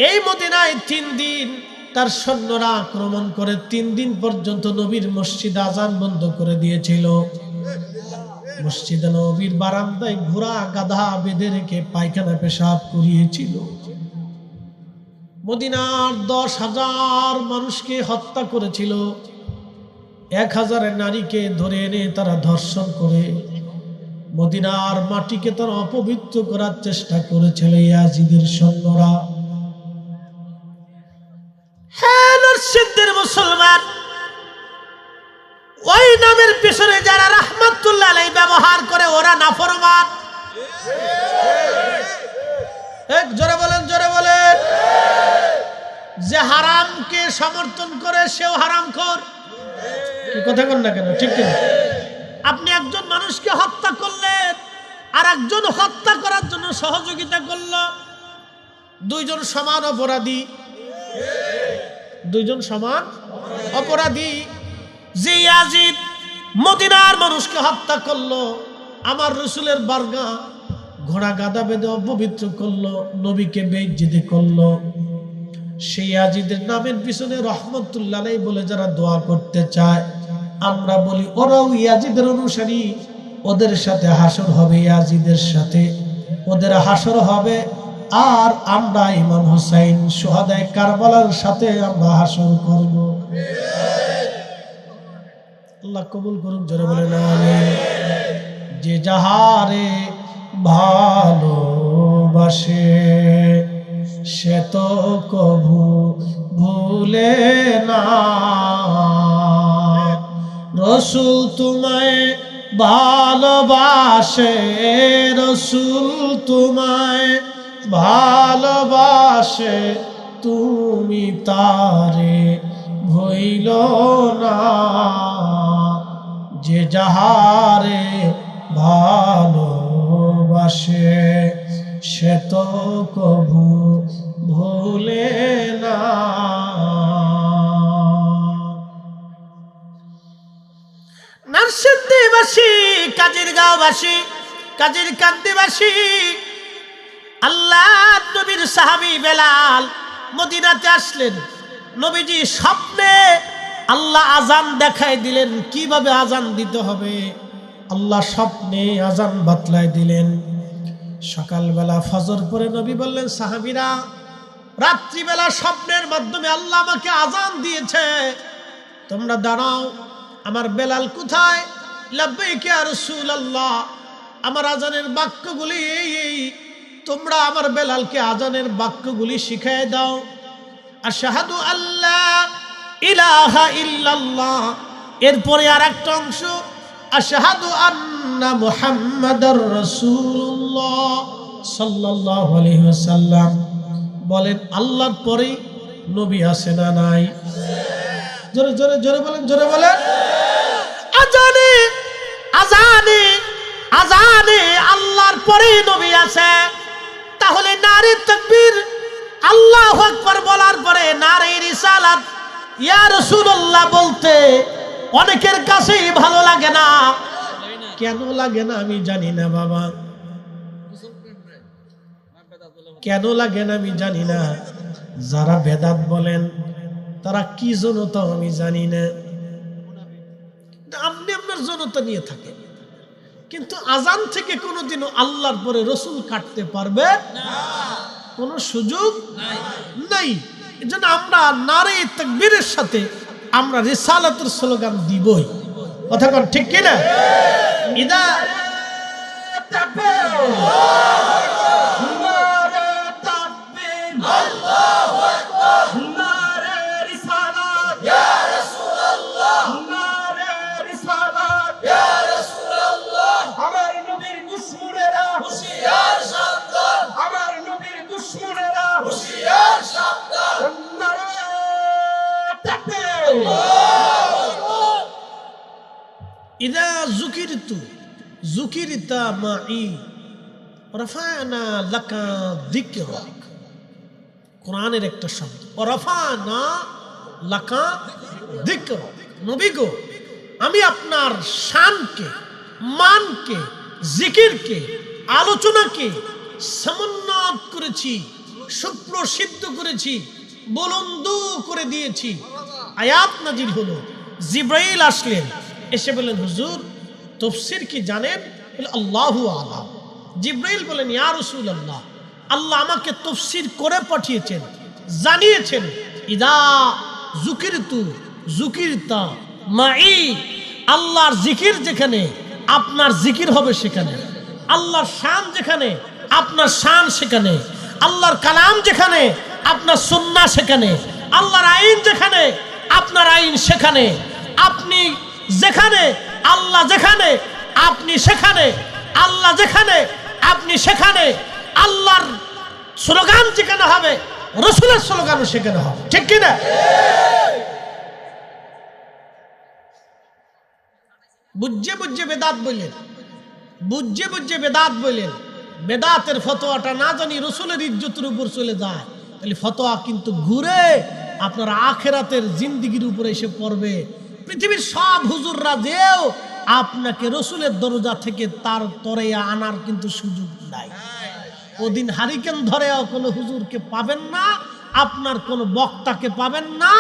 এই মদিনায় 3 দিন তার সৈন্যরা আক্রমণ করে 3 দিন পর্যন্ত নবীর মসজিদ আজান বন্ধ করে দিয়েছিল। মসজিদে নবীর বারান্দায় ঘোড়া গাধা বেঁধে রেখে পায়খানা পেশাব করিয়েছিল। মদিনার 10,000 মানুষকে হত্যা করেছিল। 1000 নারীকে ধরে এনে তারা ধর্ষণ করে মদিনার মাটিকে তারা অপবিত্র করার চেষ্টা করেছিল ইয়াজিদের সৈন্যরা। হ্যাঁ নরসিংদীর মুসলমান, ওই নামের পিছনে যারা রাহমাতুল্লাহ আলাইহি ব্যবহার করে ওরা নাফরমান। এক জোরে বলেন, জোরে বলেন। যে হারামকে সমর্থন করে সেও হারামখোর। কি কথা বল না কেন, ঠিক কিনা? আপনি একজন মানুষকে হত্যা করলেন, আর একজন হত্যা করার জন্য সহযোগিতা করল, দুইজন সমান অপরাধী। দুইজন সমান অপরাধী। যে ইয়াজিদ মদিনার মানুষকে হত্যা করলো, আমার রাসূলের বারগা ঘোড়া গাদা বেঁধে অপবিত্র করলো, নবীকে বেইজ্জতি করলো, সেই ইয়াজিদের নামের পিছনে রাহমাতুল্লাহ আলাইহি বলে যারা দোয়া করতে চায়, আমরা বলি ওরাও ইয়াজিদের অনুসারী, ওদের সাথে হাসর হবে, ইয়াজিদের সাথে ওদের হাসর হবে। আর আমরা ইমাম হুসাইন শুহাদায়ে কারবালার সাথে আমরা হাসর করব। আল্লাহ কবুল করুন, জোরে বলেন আমিন। যে যাহারে ভালোবাসে সে তো কভু ভুলে না। রসুল তোমায় ভালোবাসে, রসুল তোমায় ভালোবাসে, তুমি তারে ভইল না। যে যাহারে ভালোবাসে সে তো কভু ভুলে না। নরসিংদীবাসী, কাজিরগাঁওবাসী, কাজিরকান্দিবাসী, আল্লাহ নবীর সাহাবী বেলাল মদিনাতে আসলেন। নবীজি স্বপ্নে আল্লাহ আজান দেখাই দিলেন, কিভাবে আজান দিতে হবে। আল্লাহ স্বপ্নে আজান বাতলাই দিলেন। সকালবেলা ফজর পরে নবী বললেন, সাহাবীরা, রাত্রিবেলা স্বপ্নের মাধ্যমে আল্লাহ আমাকে আজান দিয়েছে, তোমরা দাঁড়াও। আমার বেলাল কোথায়? লাব্বাইক ইয়া রাসূলুল্লাহ, আমার আজানের বাক্যগুলি এই, তোমরা আমার বেলালকে আজানের বাক্যগুলি শিখিয়ে দাও। আশহাদু আল্লা ইলাহা ইল্লাল্লাহ, এরপরে আর একটা অংশ, আশহাদু আন্না মুহাম্মাদার রাসূলুল্লাহ সাল্লাল্লাহু আলাইহি ওয়াসাল্লাম। বলেন আল্লাহর পরে নবী আছে না নাই? জোরে জোরে জোরে বলেন, জোরে বলেন। আজানে আজানে আজানে আল্লাহর পরে নবী আছে। তাহলে নারে তাকবীর, আল্লাহু আকবার বলার পরে নারে রিসালাত ইয়া রাসূলুল্লাহ বলতে অনেকের কাছেই ভালো লাগে না। কেন লাগে না আমি জানি না বাবা, কেন লাগে না আমি জানি না। যারা বেদাত বলেন তারা কি জনতা আমি জানি না। আপনি আপনার জনতা নিয়ে থাকেন, কিন্তু আজান থেকে কোনোদিনও আল্লাহর পরে রসুল কাটতে পারবে না, কোনো সুযোগ নাই। এজন্য আমরা নারে তাকবীরের সাথে আমরা রিসালাতের স্লোগান দিবই। কথা কোন ঠিক কিনা? ইদা ইদা যুকিরতু যুকিরতা মাই রাফা'না লাকা যিকরাক, কোরআনের একটা শব্দ, রাফা'না লাকা যিকরাক। নবী গো, আমি আপনার শানকে, মানকে, জিকিরকে, আলোচনাকে সমুন্নত করেছি, সুপ্রসিদ্ধ করেছি, বুলন্দ করে দিয়েছি। আয়াত নাজিল হলো, জিবরাইল আসলেন, এসে বললেন, হুজুর তাফসীর কি জানেন? বলে আল্লাহু আ'লাম। জিবরাইল বলেন, ইয়া রাসূলুল্লাহ, আল্লাহ আমাকে তাফসীর করে পাঠিয়েছেন, জানিয়েছেন, ইদা যুকিরতু যুকিরতা মাই, আল্লাহর জিকির যেখানে আপনার জিকির হবে সেখানে, আল্লাহর শান যেখানে আপনার শান সেখানে, আল্লাহর কালাম যেখানে আপনার সুন্নাহ সেখানে, আল্লাহর আইন যেখানে আপনার আইন সেখানে, আপনি যেখানে আল্লাহ যেখানে আপনি সেখানে, আল্লাহ যেখানে আপনি সেখানে, আল্লাহর স্লোগান যেখানে হবে রাসূলের স্লোগানও সেখানে হবে, ঠিক কি না? বুঝে বুঝে বেদাত বললেন, বুঝে বুঝে বেদাত বললেন। বেদাতের ফতোয়াটা না জানি রাসূলের ইজ্জতের উপর চলে যায়, তাহলে ফতোয়া কিন্তু ঘুরে আপনার আখিরাতের জিন্দেগির উপরে এসে পড়বে। পৃথিবীর সব হুজুররা যেও আপনাকে রাসূলের দরজা থেকে তার তরে আনার কিন্তু সুযোগ নাই। ওদিন হারিকেন ধরেও কোনো হুজুরকে পাবেন না, আপনার কোনো বক্তাকে পাবেন না,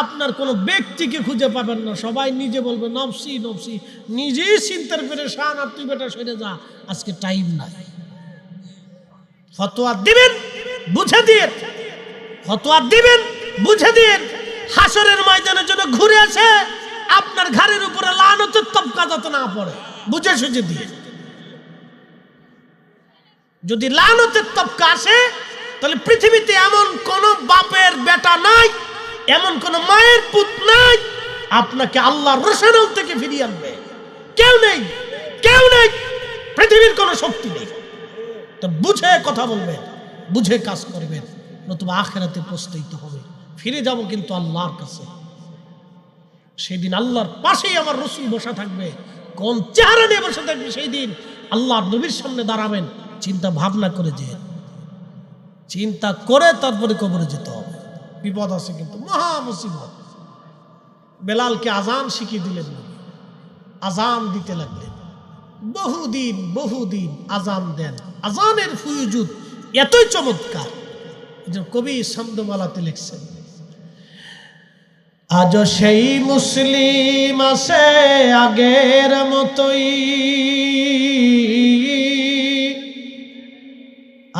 আপনার কোনো ব্যক্তিকে খুঁজে পাবেন না। সবাই নিজে বলবে নফসি নফসি, নিজেই চিন্তার পেরেশান, আর তুই বেটা সরে যা, আজকে টাইম নাই। ফতোয়া দিবেন বুঝে দিয়ে, ফতোয়া দিবেন বুঝে দিয়ে, হাসরের ময়দানের জন্য ঘুরে আসে আপনার ঘাড়ের উপরে লানতের তবকা যাতে না পড়ে, বুঝে সুঝে দিয়ে। যদি লানতের তবকা আসে তাহলে পৃথিবীতে এমন কোন বাপের বেটা নাই, এমন কোন মায়ের পুত নাই আপনাকে আল্লাহর রসুল থেকে ফিরিয়ে আনবে। কেউ নেই, কেউ নেই, পৃথিবীর কোনো শক্তি নেই। তো বুঝে কথা বলবেন, বুঝে কাজ করবেন, নতুবা আখিরাতে পৌঁছতে হবে। ফিরে যাব কিন্তু আল্লাহর কাছে। সেদিন আল্লাহর পাশেই আমার রসুল বসা থাকবে। কোন চেহারা নিয়ে বসে থাকবে সেই দিন আল্লাহর নবীর সামনে দাঁড়াবেন। চিন্তা ভাবনা করে, যে চিন্তা করে তারপরে কবরে যেতে হবে। বিপদ আছে কিন্তু, মহা মুসিবত। বেলালকে আজান শিখিয়ে দিলেন, আজান দিতে লাগলেন। বহুদিন বহুদিন আজান দেন। আজানের ফুয়ুজুদ এতই চমৎকার, কবি ছন্দমালাতে লিখছেন, আজ সেই মুসলিম আছে আগের মতোই,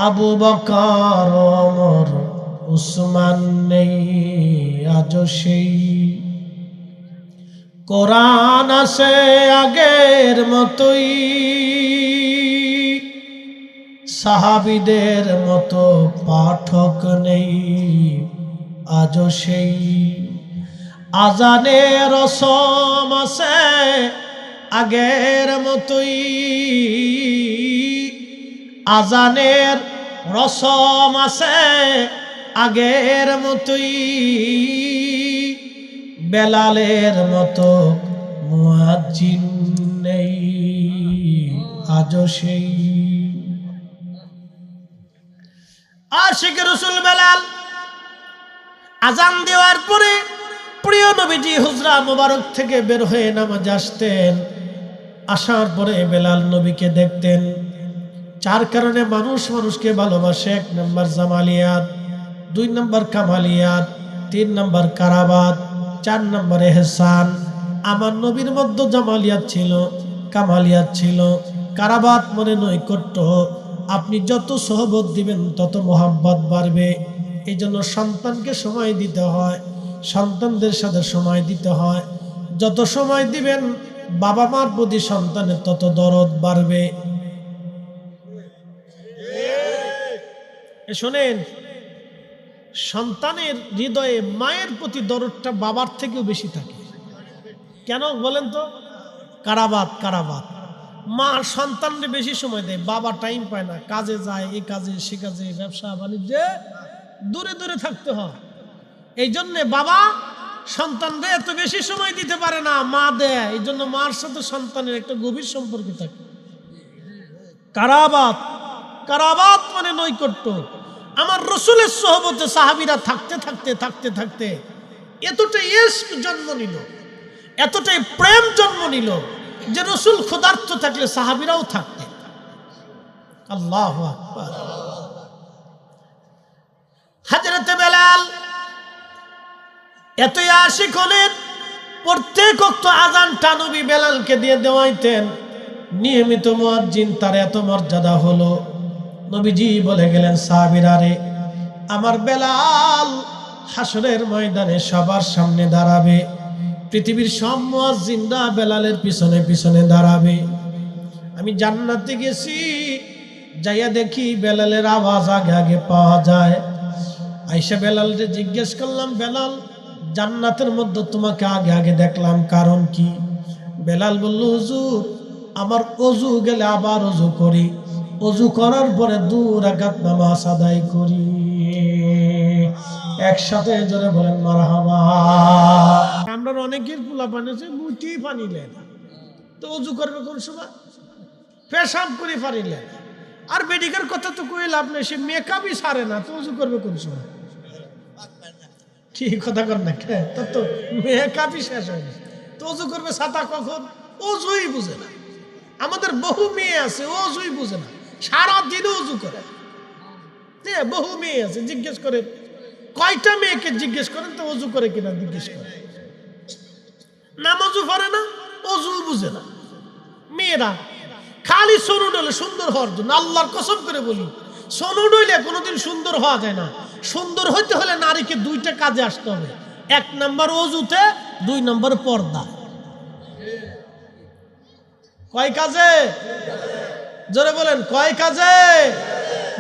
আবু বকর ওমর উসমান নেই, আজ সেই কোরআন আছে আগের মতোই, সাহাবীদের মতো পাঠক নেই, আজ সেই আজানের রসম আছে আগের মতোই, আজানের রসম আছে আগের মতোই, বেলালের মতো মুয়াজ্জিন নেই, আজ সেই আশিক রাসূল বেলাল। আজান দেওয়ার পরে প্রিয় নবীজি হুজরা মোবারক থেকে বের হয়ে নামাজ আসতেন। আসার পরে বেলাল নবীকে দেখতেন। চার কারণে মানুষ মানুষকে ভালোবাসে। 1 নম্বর জামালিয়াত, 2 নম্বর কামালিয়াত, 3 নম্বর কারাবাত, 4 নম্বর ইহসান। আমার নবীর মধ্যে জামালিয়াত ছিল, কামালিয়াত ছিল, কারাবাত মানে নৈকট্য। আপনি যত সহবত দিবেন তত মোহাব্বত বাড়বে। এই জন্য সন্তানকে সময় দিতে হয়, সন্তানদের সাথে সময় দিতে হয়। যত সময় দিবেন বাবা মার প্রতি সন্তানের তত দরদ বাড়বে। শোনেন, সন্তানের হৃদয়ে মায়ের প্রতি দরদটা বাবার থেকেও বেশি থাকে। কেন বলেন তো? কারাবাত, কারাবাত। মা সন্তানকে বেশি সময় দেয়, বাবা টাইম পায় না, কাজে যায়, এই কাজে সে কাজে, ব্যবসা বাণিজ্যে দূরে দূরে থাকতে হয়। এই জন্যে বাবা সন্তানদের এত বেশি সময় দিতে পারে না, মা দেয়। এই জন্য মার সাথে সন্তানের একটা গভীর সম্পর্ক থাকে। কারাবাত, কারাবাত মানে নৈকট্য। আমার রসুলের সোহবতে সাহাবীরা থাকতে থাকতে থাকতে থাকতে এতটাই ইশক জন্ম নিল, এতটাই প্রেম জন্ম নিল যে রসুল ক্ষুধার্ত থাকলে সাহাবীরাও থাকতেন। আল্লাহু আকবার। হযরতে বেলাল এতই আশিক হলেন, প্রত্যেক ওয়াক্ত আযানটা নবী বেলালকে দিয়ে দেওয়াইতেন। নিয়মিত মুয়াজ্জিন, তার এত মর্যাদা হলো, নবীজি বলে গেলেন, সাহাবীরা রে, আমার বেলাল হাসরের ময়দানে সবার সামনে দাঁড়াবে। পৃথিবীর সব মুয়াজ্জিনরা বেলালের পিছনে পিছনে দাঁড়াবে। আমি জান্নাতে গেছি, যাইয়া দেখি বেলালের আওয়াজ আগে আগে পাওয়া যায়। আইসা বেলালকে জিজ্ঞেস করলাম, বেলাল জান্নাতের মধ্যে তোমাকে আগে আগে দেখলাম, কারণ কি? বেলাল বলল, হুজুর আমার অজু গেলে আবার অজু করি, অজু করার পরে 2 রাকাত নামাজ আদায় করি। একসাথে জোরে বলেন মারহাবা। আমরা অনেকের পোলা পানি আছে মুটি পানি লেন, তো অজু করবে কোন সময়? পেশাব করে পানি লেন। আর বেডিকার কথা তো কই লাভ নেই, সে মেকআপই সারে না, তো অজু করবে কোন সময়? ঠিক কথা কর না, তোর তো মেকআপই শেষ হয় না, তো অজু করবে ছাতা কখন? অজুই বুঝে না। আমাদের বহু মেয়ে আছে অজুই বুঝে না, সারাদিন অজু করে। বহু মেয়ে আছে, জিজ্ঞেস করে কয়টা মেয়েকে জিজ্ঞেস করেন তো অজু করে কিনা জিজ্ঞেস করে। নামাজও পড়ে না, অজু বুঝে না। মেয়েরা খালি সোনু ডলে সুন্দর হওয়ার জন্য, আল্লাহর কসম করে বলি, সোনু ডলে কোনোদিন সুন্দর হওয়া যায় না। সুন্দর হইতে হলে নারীকে 2টা কাজে আসতে হবে। 1 নম্বর অজুতে, 2 নম্বর পর্দা। কয় কাজে? জোরে বলেন, কয় কাজে?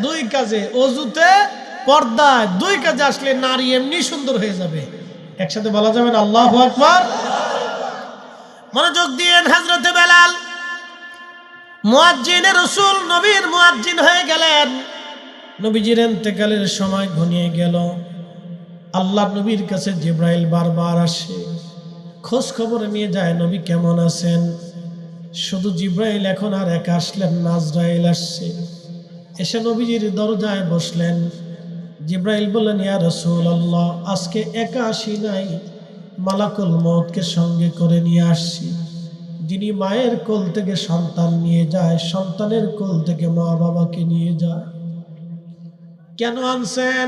2 কাজে। অজুতে, পর্দায়, 2 কাজে আসলে নারী এমনি সুন্দর হয়ে যাবে। একসাথে বলা যাবে না আল্লাহু আকবার। মনোযোগ দিয়েন। হযরতে বেলাল মুয়াজ্জিনে রাসূল, নবীর মুয়াজ্জিন হয়ে গেলেন। নবীজির ইন্তেকালের সময় ঘনিয়ে গেল। আল্লাহ নবীর কাছে জিবরাইল বারবার আসে, খোঁজ খবর নিয়ে যায় নবী কেমন আছেন। শুধু জিবরাইল এখন আর একা আসলেন না, আজরাইল আসছে। এসে নবীজির দরজায় বসলেন। জিবরাইল বললেন, ইয়া রাসূলুল্লাহ, আজকে একা আসি নাই, মালাকুল মউতকে সঙ্গে করে নিয়ে আসছি। যিনি মায়ের কোল থেকে সন্তান নিয়ে যায়, সন্তানের কোল থেকে মা বাবাকে নিয়ে যায়। কেন আনছেন?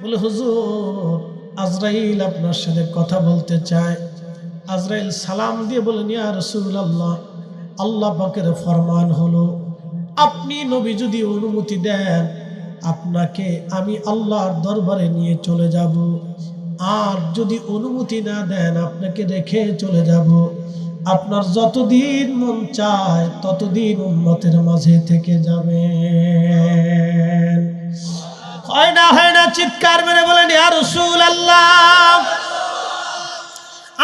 বলে, হুজুর আজরাইল আপনার সাথে কথা বলতে চায়। আজরাইল সালাম দিয়ে বলেন, ইয়া রাসূলুল্লাহ, আল্লাহ পাকের ফরমান হলো, আপনি নবী যদি অনুমতি দেন, আপনাকে আমি আল্লাহর দরবারে নিয়ে চলে যাব। আর যদি অনুমতি না দেন, আপনাকে রেখে চলে যাব। আপনার যতদিন মন চায় ততদিন উম্মতের মাঝে থেকে যাবেন। হয় না চিৎকার মেরে বলেন, ইয়া রাসূলুল্লাহ,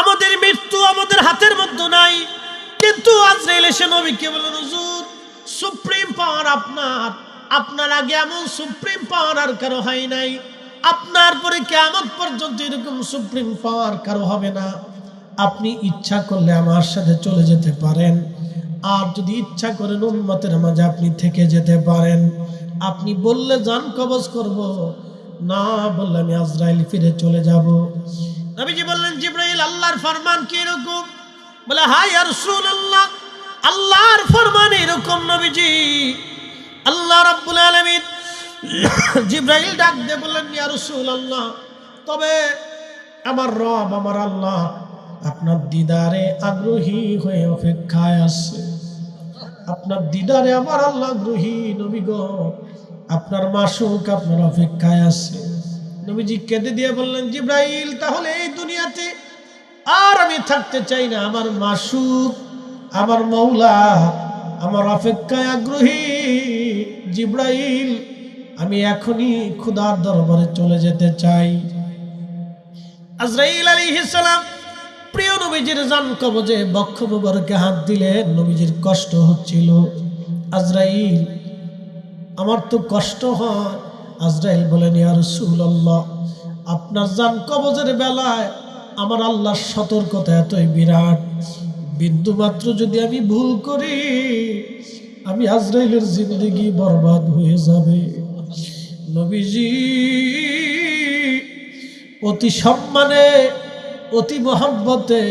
আমাদের মৃত্যু আমাদের হাতের মধ্যে নাই। কিন্তু আজরাইল এসে নবীকে বলেন, হুজুর সুপ্রিম পাওয়ার আপনার, আপনার আগে এমন সুপ্রিম পাওয়ার আর কারো হয় নাই, আপনার পরে কিয়ামত পর্যন্ত এরকম সুপ্রিম পাওয়ার কারো হবে না। আপনি ইচ্ছা করলে আমার সাথে চলে যেতে পারেন, আর যদি ইচ্ছা করেন উম্মতের মাঝে আপনি থেকে যেতে পারেন। আপনি বললে জান কবজ করব, না বললে আমি আজরাইল ফিরে চলে যাব। নবীজি বললেন, জিবরাইল আল্লাহর ফরমান কি এরকম? বলে, হায় ইয়া রাসূলুল্লাহ, আল্লাহর ফরমান এরকম নবীজি। আল্লাহ রাব্বুল আলামিন জিবরাইল ডাক দিয়ে বললেন, ইয়া রাসূলুল্লাহ, তবে আমার রব আমার আল্লাহ আপনার দিদারে আগ্রহী হয়ে অপেক্ষায় আছে। আপনার দিদারে আমার আল্লাহ আগ্রহী নবী গো, আপনার মাসুক আপনার অপেক্ষায় আছে। নবীজি কেঁদে দিয়ে বললেন, জিবরাইল, তাহলে এই দুনিয়াতে আর আমি থাকতে চাই না। আমার মাসুক, আমার মৌলা আমার অপেক্ষায় আগ্রহী। জিবরাইল, আমি এখনই খোদার দরবারে চলে যেতে চাই। আজরাইল আলাইহিস সালাম প্রিয় নবীজির জান কবজে বক্ষ মুবারকে হাত দিলেন। নবীজির কষ্ট হচ্ছিল। আজরাইল, আমার তো কষ্ট হয়। আজরাইল বলেন, ইয়া রাসূলুল্লাহ, আপনার জান কবজের বেলায় আমার আল্লাহর সতর্কতা এতই বিরাট, বিন্দু মাত্র যদি আমি ভুল করি, আমি আজরাইলের জিন্দেগি বরবাদ হয়ে যাবে। নবীজি অতি সম্মানে, অতি মহব্বতে,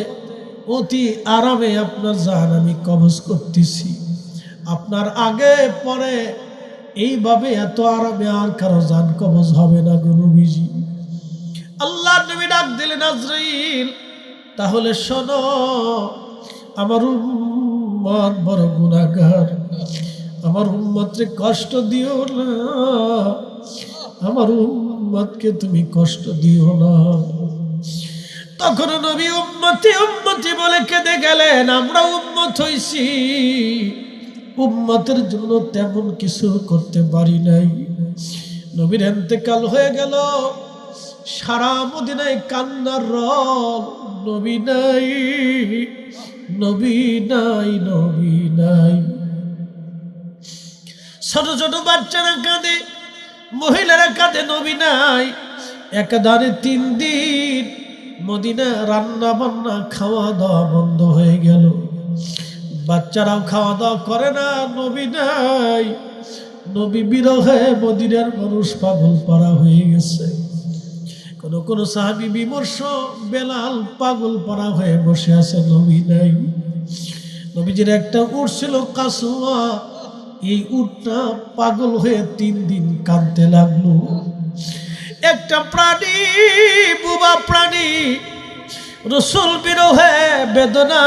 অতি আরামে আপনার জান আমি কবজ করতেছি। আপনার আগে পরে এইভাবে এত আরামে আর কারো জান কবজ হবে না গো নবীজি। আল্লাহর নবী ডাক দিলেন, আজরাইল, তাহলে শোনো, আমার উম্মত বড় গুনাহগার, আমার উম্মতকে কষ্ট দিও না, আমার উম্মতকে তুমি কষ্ট দিও না। তখন নবী উম্মতি উম্মতি বলে কেঁদে গেলেন। আমরা উম্মত হইছি, উম্মতের জন্য তেমন কিছু করতে পারি নাই। নবীর ইন্তেকাল হয়ে গেল, সারা মদিনায় কান্নার রোল। নবী নাই, নবী নাই, নবী নাই। ছোট ছোট বাচ্চারা কাঁদে, মহিলারা কাঁদে, নবী নাই। একাধারে 3 দিন মদিনা রান্না বান্না খাওয়া দাওয়া বন্ধ হয়ে গেল। বাচ্চারাও খাওয়া দাওয়া করে না, নবী নাই। নবী বিরহে মদিনার মানুষ পাগল পারা হয়ে গেছে। কোন কোন সাহাবী বিমর্ষ, বেলাল পাগল পারা হয়ে বসে আছে, নবী নাই। নবীজির একটা উট ছিল কাসওয়া, এই উটটা পাগল হয়ে 3 দিন কাঁদতে লাগলো। একটা প্রাণী, বুবা প্রাণী, রাসূল বিরহে বেদনা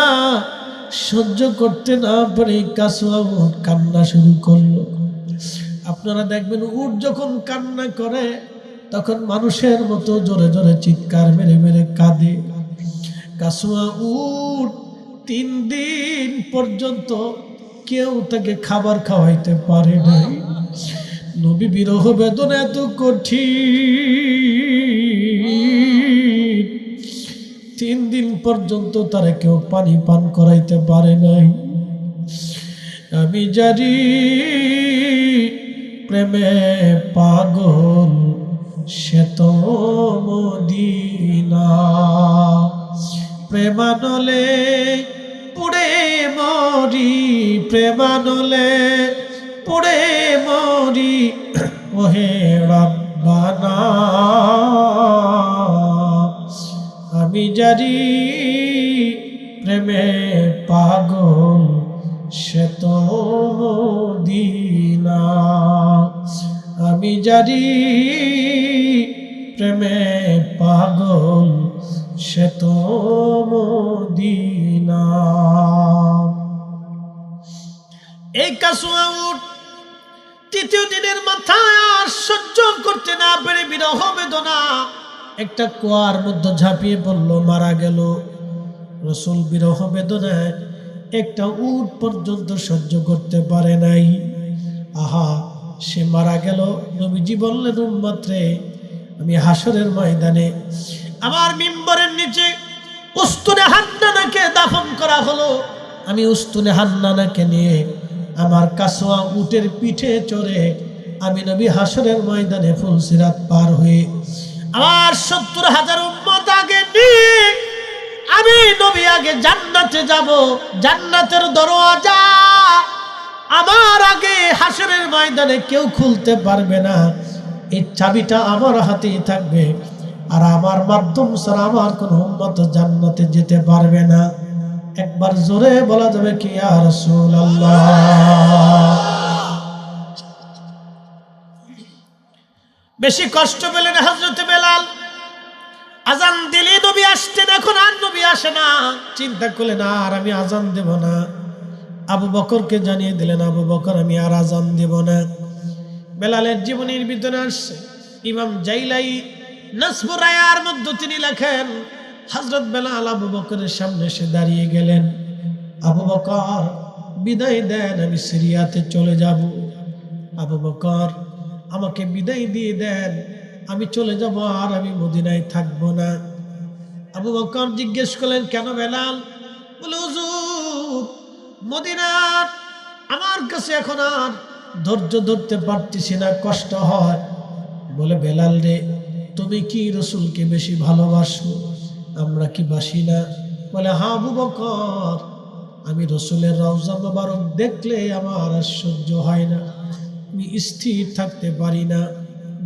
সহ্য করতে না পারে কাসওয়া উট কান্না শুরু করলো। আপনারা দেখবেন উট যখন কান্না করে তখন মানুষের মতো জোরে জোরে চিৎকার মেরে মেরে কাঁদে। কাসওয়া উট 3 দিন পর্যন্ত কেউ তাকে খাবার খাওয়াইতে পারে নাই। নবী বিরহ বেদনা এত কঠিন, 3 দিন পর্যন্ত তারা কেউ পানি পান করাইতে পারে নাই। আমি জানি প্রেমে পাগল সে তো মদিনা, প্রেমানলে পুড়ে মরি, প্রেমানলে পুড়ে মরি, ওহে রব্বানা। আমি জানি প্রেমে পাগল সে তো মদিনা, আমি জানি প্রেমে পাগল সে তো মদিনা। এই কাসওয়া উট 3য় দিনের মাথায় আর সহ্য করতে না পেরে বিরহ বেদনা একটা কুয়ার মধ্যে ঝাঁপিয়ে পড়লো, মারা গেল। রাসূল বিরহ বেদনায় একটা উট পর্যন্ত সহ্য করতে পারে নাই। আহা, সে মারা গেল। নবীজি বললেন, উম্মত রে, আমি হাসরের ময়দানে আমার মিম্বরের নিচে উস্তুনে হান্নানাকে দাফন করা হলো। আমি উস্তুনে হান্নানাকে নিয়ে আমার কাসওয়া উটের পিঠে চড়ে আমি নবী হাসরের ময়দানে ফুলসিরাত পার হয়ে আমার 70,000 উম্মত আগে নিয়ে আমি নবী আগে জান্নাতে যাব। জান্নাতের দরওয়াজা আমার আগে হাসরের ময়দানে কেউ খুলতে পারবে না। এই চাবিটা আমার হাতেই থাকবে, আর আমার মাধ্যম ছাড়া আমার কোন উম্মত জান্নাতে যেতে পারবে না। একবার জোরে বলা যাবে কি ইয়া রাসূলুল্লাহ। বেশি কষ্ট পেলেন হযরত বেলাল। আজান দিলে নবী আসতেন, এখন আর নবী আসে না। চিন্তা করলেন, আর আমি আজান দেব না। আবু বকরকে জানিয়ে দিলেন, আবু বকর, আমি আর আজান দেব না। বেলালের জীবনীর ভিতরে আসছে, ইমাম জাইলাই নাসবুর রায়ার মধ্যে তিনি লেখেন, হযরত বেলাল আবু বকরের সামনে এসে দাঁড়িয়ে গেলেন। আবু বকর, বিদায় দেন, আমি সিরিয়াতে চলে যাব। আবু বকর, আমাকে বিদায় দিয়ে দেন, আমি চলে যাব, আর আমি মদিনায় থাকব না। আবু বকর জিজ্ঞেস করলেন, কেন বেলাল? বলে, হুজুর, মদিনার আমার কাছে এখন আর ধৈর্য ধরতে পারতেছি না, কষ্ট হয়। বলে, বেলাল রে, তুমি কি রাসূলকে বেশি ভালোবাসো? আমরা কি বাসি না? বলে, হ্যাঁ আবু বকর, আমি রাসূলের রওজা মোবারক দেখলে আমার আর সহ্য হয় না, আমি স্থির থাকতে পারি না।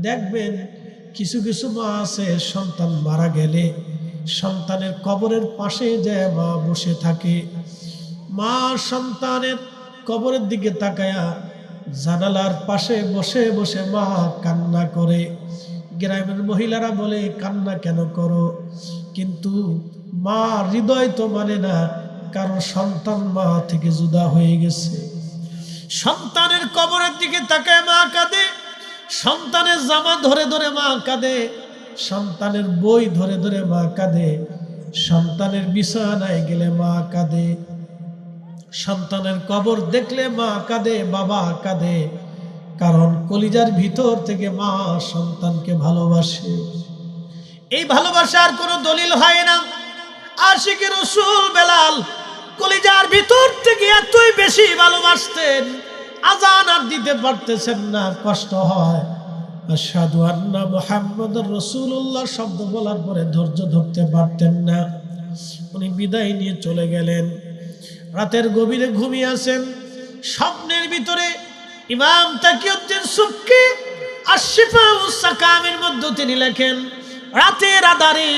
দেখবেন কিছু কিছু মা আছে, সন্তান মারা গেলে সন্তানের কবরের পাশে যায় মা বসে থাকে। মা সন্তানের কবরের দিকে তাকায়া জানালার পাশে বসে বসে মা কান্না করে। গ্রামের মহিলারা বলে, কান্না কেন করো? কিন্তু মা হৃদয় তো মানে না, কারণ সন্তান মা থেকে জুদা হয়ে গেছে। সন্তানের কবরের দিকে তাকায় মা কাঁদে, সন্তানের জামা ধরে ধরে মা কাঁদে, সন্তানের বই ধরে ধরে মা কাঁদে। সন্তানের বিছানায় গেলে মা কাঁদে, সন্তানের কবর দেখলে মা কাঁদে, বাবা কাঁদে, কারণ কলিজার ভিতর থেকে মা সন্তানকে ভালোবাসে। এই ভালোবাসার কোনো দলিল হয় না। আশিকে রাসূল বেলাল কলিজার ভিতর থেকে এতই বেশি ভালোবাসতেন, আজান আর দিতে পারতেছেন না, কষ্ট হয়। আশহাদু আন্না মুহাম্মাদুর রাসূলুল্লাহ শব্দ বলার পরে ধৈর্য ধরতে পারতেন না। উনি বিদায় নিয়ে চলে গেলেন। রাতের গভীরে ঘুমিয়ে আছেন। স্বপ্নের ভিতরে ইমাম তাকিউদ্দিন সুবকি আশ-শিফাউস সাকামের মধ্যে তিনি লেখেন, রাতের আধারে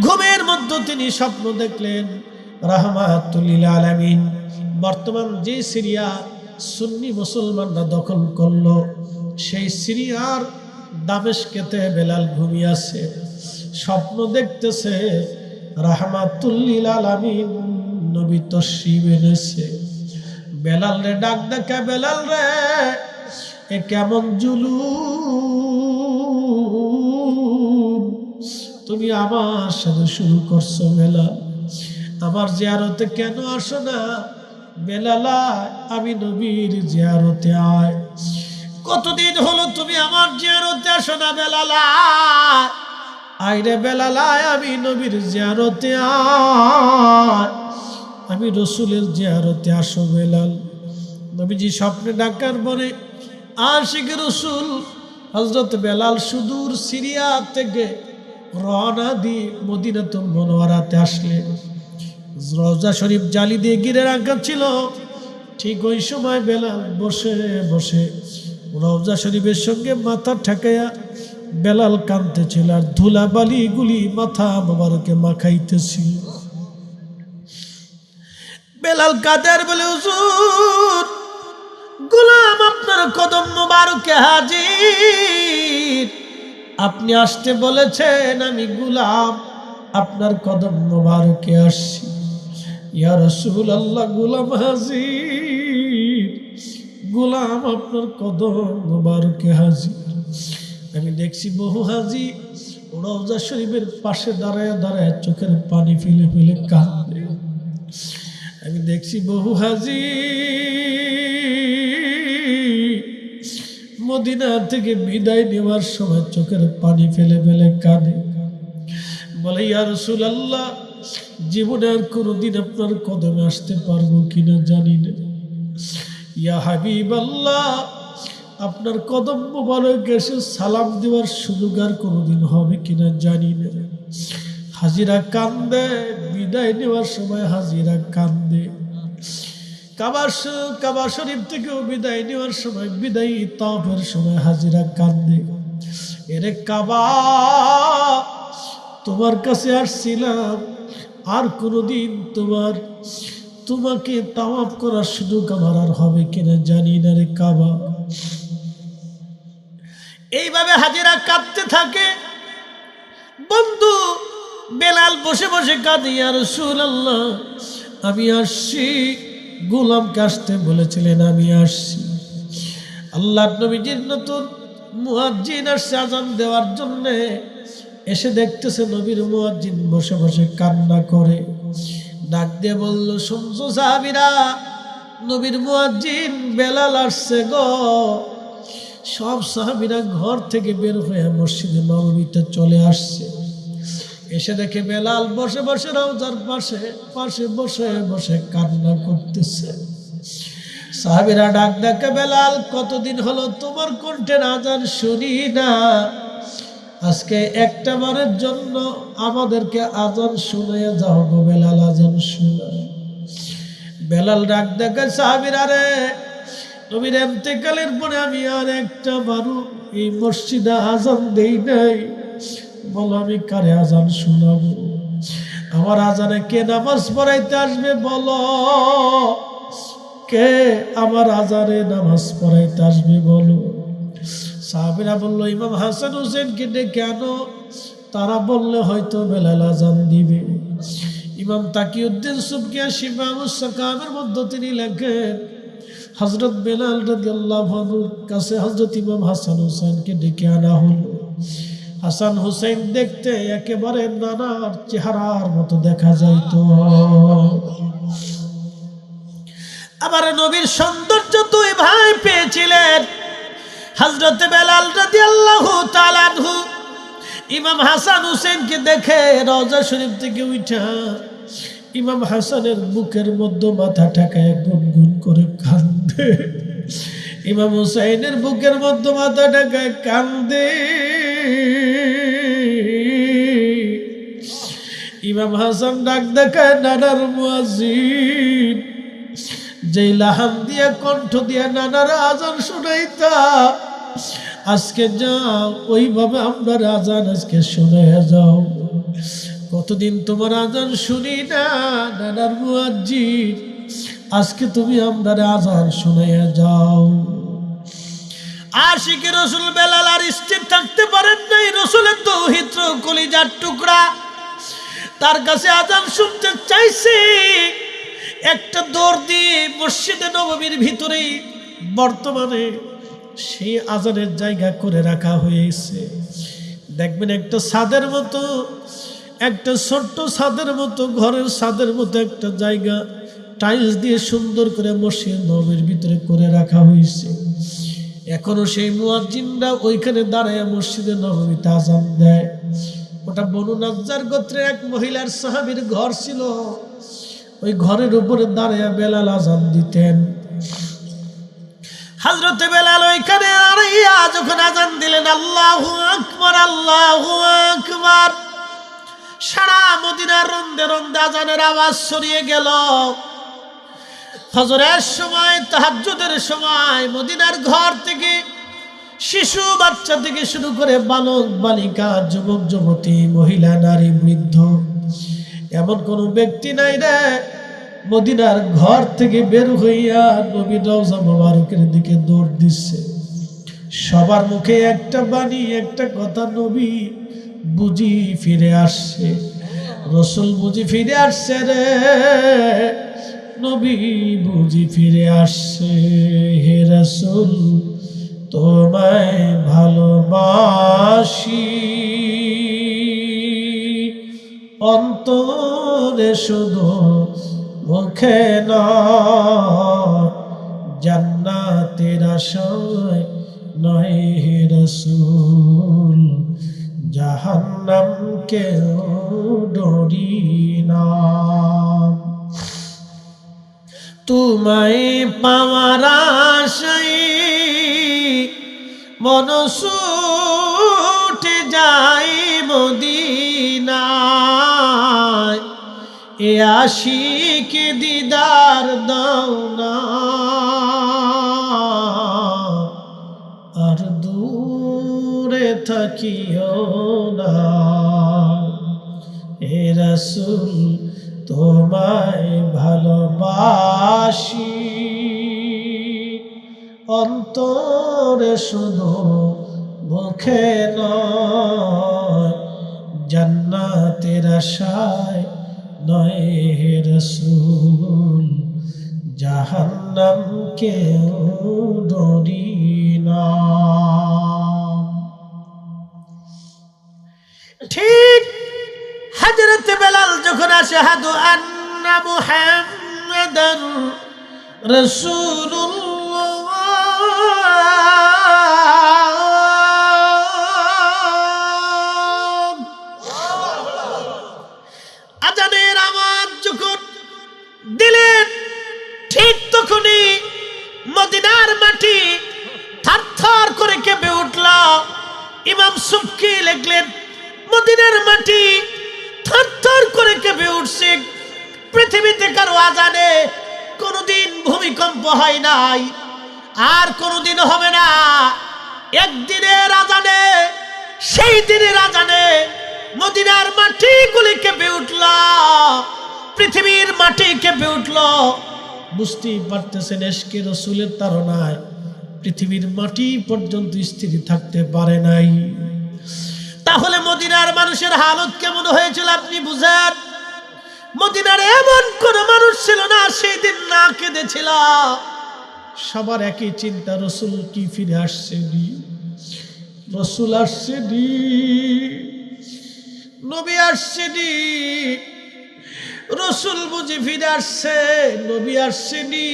ঘুমের মধ্যে তিনি স্বপ্ন দেখলেন রাহমাতুল লিল আলামিন বর্তমান যে সিরিয়া সুন্নি মুসলমানরা দখল করলো, সেই সিরিয়ার দামেস্কেতে বেলাল ঘুমিয়ে আছে। স্বপ্ন দেখতেছে রাহমাতুল লিল আলামিন নবী তশরিফ এনেছে। বেলাল রে ডাক ডাকা, বেলাল রে এ কেমন জুলুম তুমি আমার সাথে শুরু করছো বেলাল, আমার জিয়ারতে কেন আসো না? বেলাল আমি নবীর জিয়ারতে আয়। কতদিন হলো তুমি আমার জিয়ারতে আসো না বেলাল, আইরে বেলাল আমি নবীর জিয়ারতে আয়, আমি রসুলের জিয়ারতে আসো বেলাল। নবীজি স্বপ্নে ডাকার পরে আশিক রসুল হযরত বেলাল সুদূর সিরিয়া থেকে রওনা দিয়ে মদিনাতুল মুনাওয়ারাতে আসলেন। রওজা শরীফ জালি দিয়ে ঘিরে রাখা ছিল। ঠিক ওই সময় বেলাল বসে বসে রওজা শরীফের সঙ্গে মাথা ঠেকাইয়া বেলাল কাঁদতেছিল, আর ধুলাবালি গুলি মাথা মোবারকে মাখাইতেছিল। বেলাল কাদের বলে, হুজুর গোলাম আপনার কদম মোবারকে হাজির, আপনি আসতে বলেছেন, আমি গোলাম আপনার কদম মোবারকে আসছি। ইয়া রাসূলুল্লাহ গোলাম হাজির, গোলাম আপনার কদম মোবারকে হাজির। আমি দেখছি বহু হাজি রওজা শরীফের পাশে দাঁড়ায় দাঁড়ায় চোখের পানি ফেলে ফেলে কাঁদে। আমি দেখছি বহু হাজি মদিনা থেকে বিদায় নেওয়ার সময় চোখের পানি ফেলে ফেলে কাঁদে। বলে, ইয়া রাসূলুল্লাহ জীবনে আর কোনোদিন আপনার কদমে আসতে পারবো কিনা জানি না। ইয়া হাবিবাল্লাহ আপনার কদম মোবারক এসে সালাম দেওয়ার সুযোগ আর কোনোদিন হবে কিনা জানি না। হাজিরা কান্দে, বিদায় নেওয়ার সময় হাজিরা কান্দে। কাবা শরীফ থেকেও বিদায় নেওয়ার সময়, বিদায়ী তাওয়াফের সময় হাজিরা কান্দে। এরে কাবা, তোমার কাছে আসছিলাম, আর কোনোদিন তোমাকে তাওয়াফ করার সুযোগ আমার আর হবে কিনা জানি না রে কাবা। এইভাবে হাজিরা কাঁদতে থাকে। বন্ধু বেলাল বসে বসে কাঁদে, ইয়া রাসূলুল্লাহ আমি আসছি, গোলামকে আসতে বলেছিলেন, আমি আসছি। আল্লাহর নবীজির নতুন মুয়াজ্জিন আসছে আযান দেওয়ার জন্য। এসে দেখতেছে নবীর মুয়াজ্জিন বসে বসে কান্না করে। ডাক দিয়ে বলল, শুনছো সাহাবীরা, নবীর মুয়াজ্জিন বেলাল আসছে গো। সব সাহাবীরা ঘর থেকে বের হয়ে মসজিদে নববীতে চলে আসছে। এসে দেখে বেলাল বসে বসে রওজার পাশে বসে বসে কান্না করতেছে। সাহাবীরা ডাক ডাকে, বেলাল কতদিন হলো তোমার কণ্ঠের আজান শুনি না, আজকে একটা বারের জন্য আমাদেরকে আজান শুনিয়ে যাও গো বেলাল, আজান শোনাও। বেলাল ডাক ডাকে, সাহাবীরা রে, নবীর ইন্তেকালের পরে আমি আর একটা বারও এই মসজিদে আজান দেই নাই, বলো আমি কারে আজান শোনাবো? আমার আজানে কে নামাজ পড়াইতে আসবে? বলো কে আমার আজানে নামাজ পড়াইতে আসবে বলো। সাহাবীরা বলল, ইমাম হাসান হোসেনকে ডেকে আনো, তারা বললে হয়তো বেলাল আজান দিবে। ইমাম তাকিউদ্দিন সুবকি শিফাউস সাকামের মধ্যে তিনি লেখেন, হযরত বেলাল রাদিয়াল্লাহু আনহুর কাছে হযরত ইমাম হাসান হোসেনকে ডেকে আনা হলো। হাসান হুসেন দেখতে একেবারে নানার চেহারার মতো দেখা যাইত। আবার নবীর সৌন্দর্য দুই ভাই পেয়েছিলেন। হযরত বেলাল রাদিয়াল্লাহু তাআলা আনহু ইমাম হাসান হুসেনকে দেখে রওজা শরীফ থেকে উঠা ইমাম হাসানের বুকের মধ্যে মাথা ঠেকায় গুনগুন করে কান্দে। ইমাম হুসাইনের বুকের মধ্যে মাথা ঠেকায় কান্দে। ইমাম হাসান ডাক দেখায়, নানার মুয়াজ্জিন, যেই লাহান দিয়ে কণ্ঠ দিয়ে নানার আজান শুনাইতা, আজকে যাও ওইভাবে আমরা আজান আজকে শুনে যাও। কতদিন তোমার আজান শুনি না নানার মুয়াজ্জিন, আজকে তুমি আমরা আজান শুনে যাও। আশিকে রসুল বেলাল আর স্থির থাকতে পারেন নাই। রসুলের তৌহিদ কলিজার টুকরা, তার কাছে আজান শুনতে চাইছে। একটা দৌড় দিয়ে মসজিদে নববীর ভিতরেই বর্তমানে সেই আজানের জায়গা করে রাখা হয়েছে। দেখবেন একটা ছাদের মতো, একটা ছোট্ট ছাদের মতো, ঘরের ছাদের মতো একটা জায়গা টাইলস দিয়ে সুন্দর করে মসজিদ নববীর ভিতরে করে রাখা হয়েছে। এখনো সেই মুয়াজ্জিনরা ওইখানে দাঁড়ায় মসজিদে নববীতে আজান দেয়। ওটা বনু নাজ্জার গোত্রের এক মহিলার সাহাবীর ঘর ছিল। ওই ঘরের উপরে দাঁড়ায় বেলাল আজান দিতেন। হযরত বেলাল ওইখানে দাঁড়াইয়া যখন আজান দিলেন, আল্লাহু আকবার, আল্লাহু আকবার, সারা মদিনার রন্দে রন্দে আজানের আওয়াজ ছড়িয়ে গেল। ফজরের সময়, তাহাজ্জুদের সময় মদিনার ঘর থেকে শিশু বাচ্চা থেকে শুরু করে বালক বালিকা, যুবক যুবতী, মহিলা নারী বৃদ্ধ, এমন কোনো ব্যক্তি নাই রে মদিনার ঘর থেকে বের হইয়া নবীর রওজা মোবারকের দিকে দৌড় দিচ্ছে। সবার মুখে একটা বাণী, একটা কথা, নবী বুঝি ফিরে আসছে, রসুল বুঝি ফিরে আসছে রে, নবী বুঝি ফিরে আসছে। হে রাসূল তোমায় ভালোবাসি, অন্তরে শুধু মুখে নয়, জান্নাতের আশায় নয় হে রাসূল, জাহান্নামকে ডরি না। তোমায় পাওয়ার আশায় মন ছুটে যায় মদিনায়, এ আশিকে দিদার দাও না, আর দূরে থাকিও না। হে রাসূল তোমায় ভালোবাসি, অন্তরে শুধু মুখে নয়, জান্নাতের আশায় নয় হে রাসূল, জাহান্নামকে ডরি না। ঠিক হযরত বেলাল যখন আশহাদু আন্না মুহাম্মাদান রাসূলুল্লাহ আজানের আওয়াজ যখন দিলেন, ঠিক তখনই মদিনার মাটি থারথার করে কেঁপে উঠল। ইমাম সুবকি লিখলেন, মদিনার মাটি থারথার করে কেঁপে উঠছে। পৃথিবীতে কারো আজানে কোনোদিন ভূমিকম্প হয় নাই, আর কোনোদিন হবে না। একদিনের আজানে, সেই দিনের আজানে মদিনার মাটিগুলি কেঁপে উঠল, পৃথিবীর মাটি কেঁপে উঠল। বুঝতেই পারতেছেন ইশকে রাসূলের তাড়নায় পৃথিবীর মাটি পর্যন্ত স্থির থাকতে পারে নাই। তাহলে মদিনার মানুষের হালত কেমন হয়েছিল আপনি বুঝেন। মদিনার এমন কোন মানুষ ছিল না সেই দিন না কেঁদেছিল। সবার একই চিন্তা, রাসূল কি ফিরে আসছেন, রসুল আসছেনি, নবী আসছেনি, রসুল বুঝি ফিরে আসছে, নবী আসছেনি।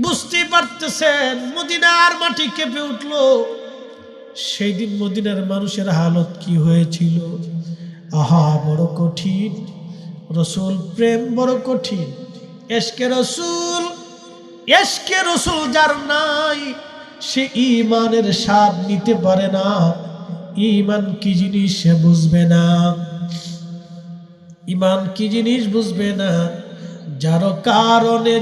বুঝতে পারতেছেন মদিনার মাটি কেঁপে উঠলো। সেই দিন মদিনার মানুষের হালত কি হয়েছিল। আহা বড় কঠিন, রসুল প্রেম বড় কঠিন। এশকে রসুল, এশকে রসুল যার নাই সে ঈমানের স্বাদ নিতে পারে না। ঈমান কি জিনিস সে বুঝবে না, ঈমান কি জিনিস বুঝবে না। যার কারণে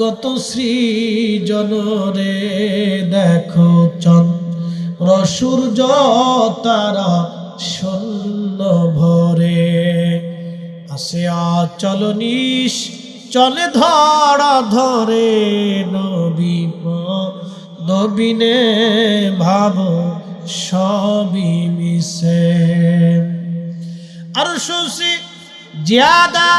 গত সৃজন রে দেখো চন্দ্র সূর্য তারা শূন্য ভরে। আসে আচল নিশ চলে ধরা ধরে, নবী নবীনে ভাবো সবই মিশে। আর সুসি জিয়াদা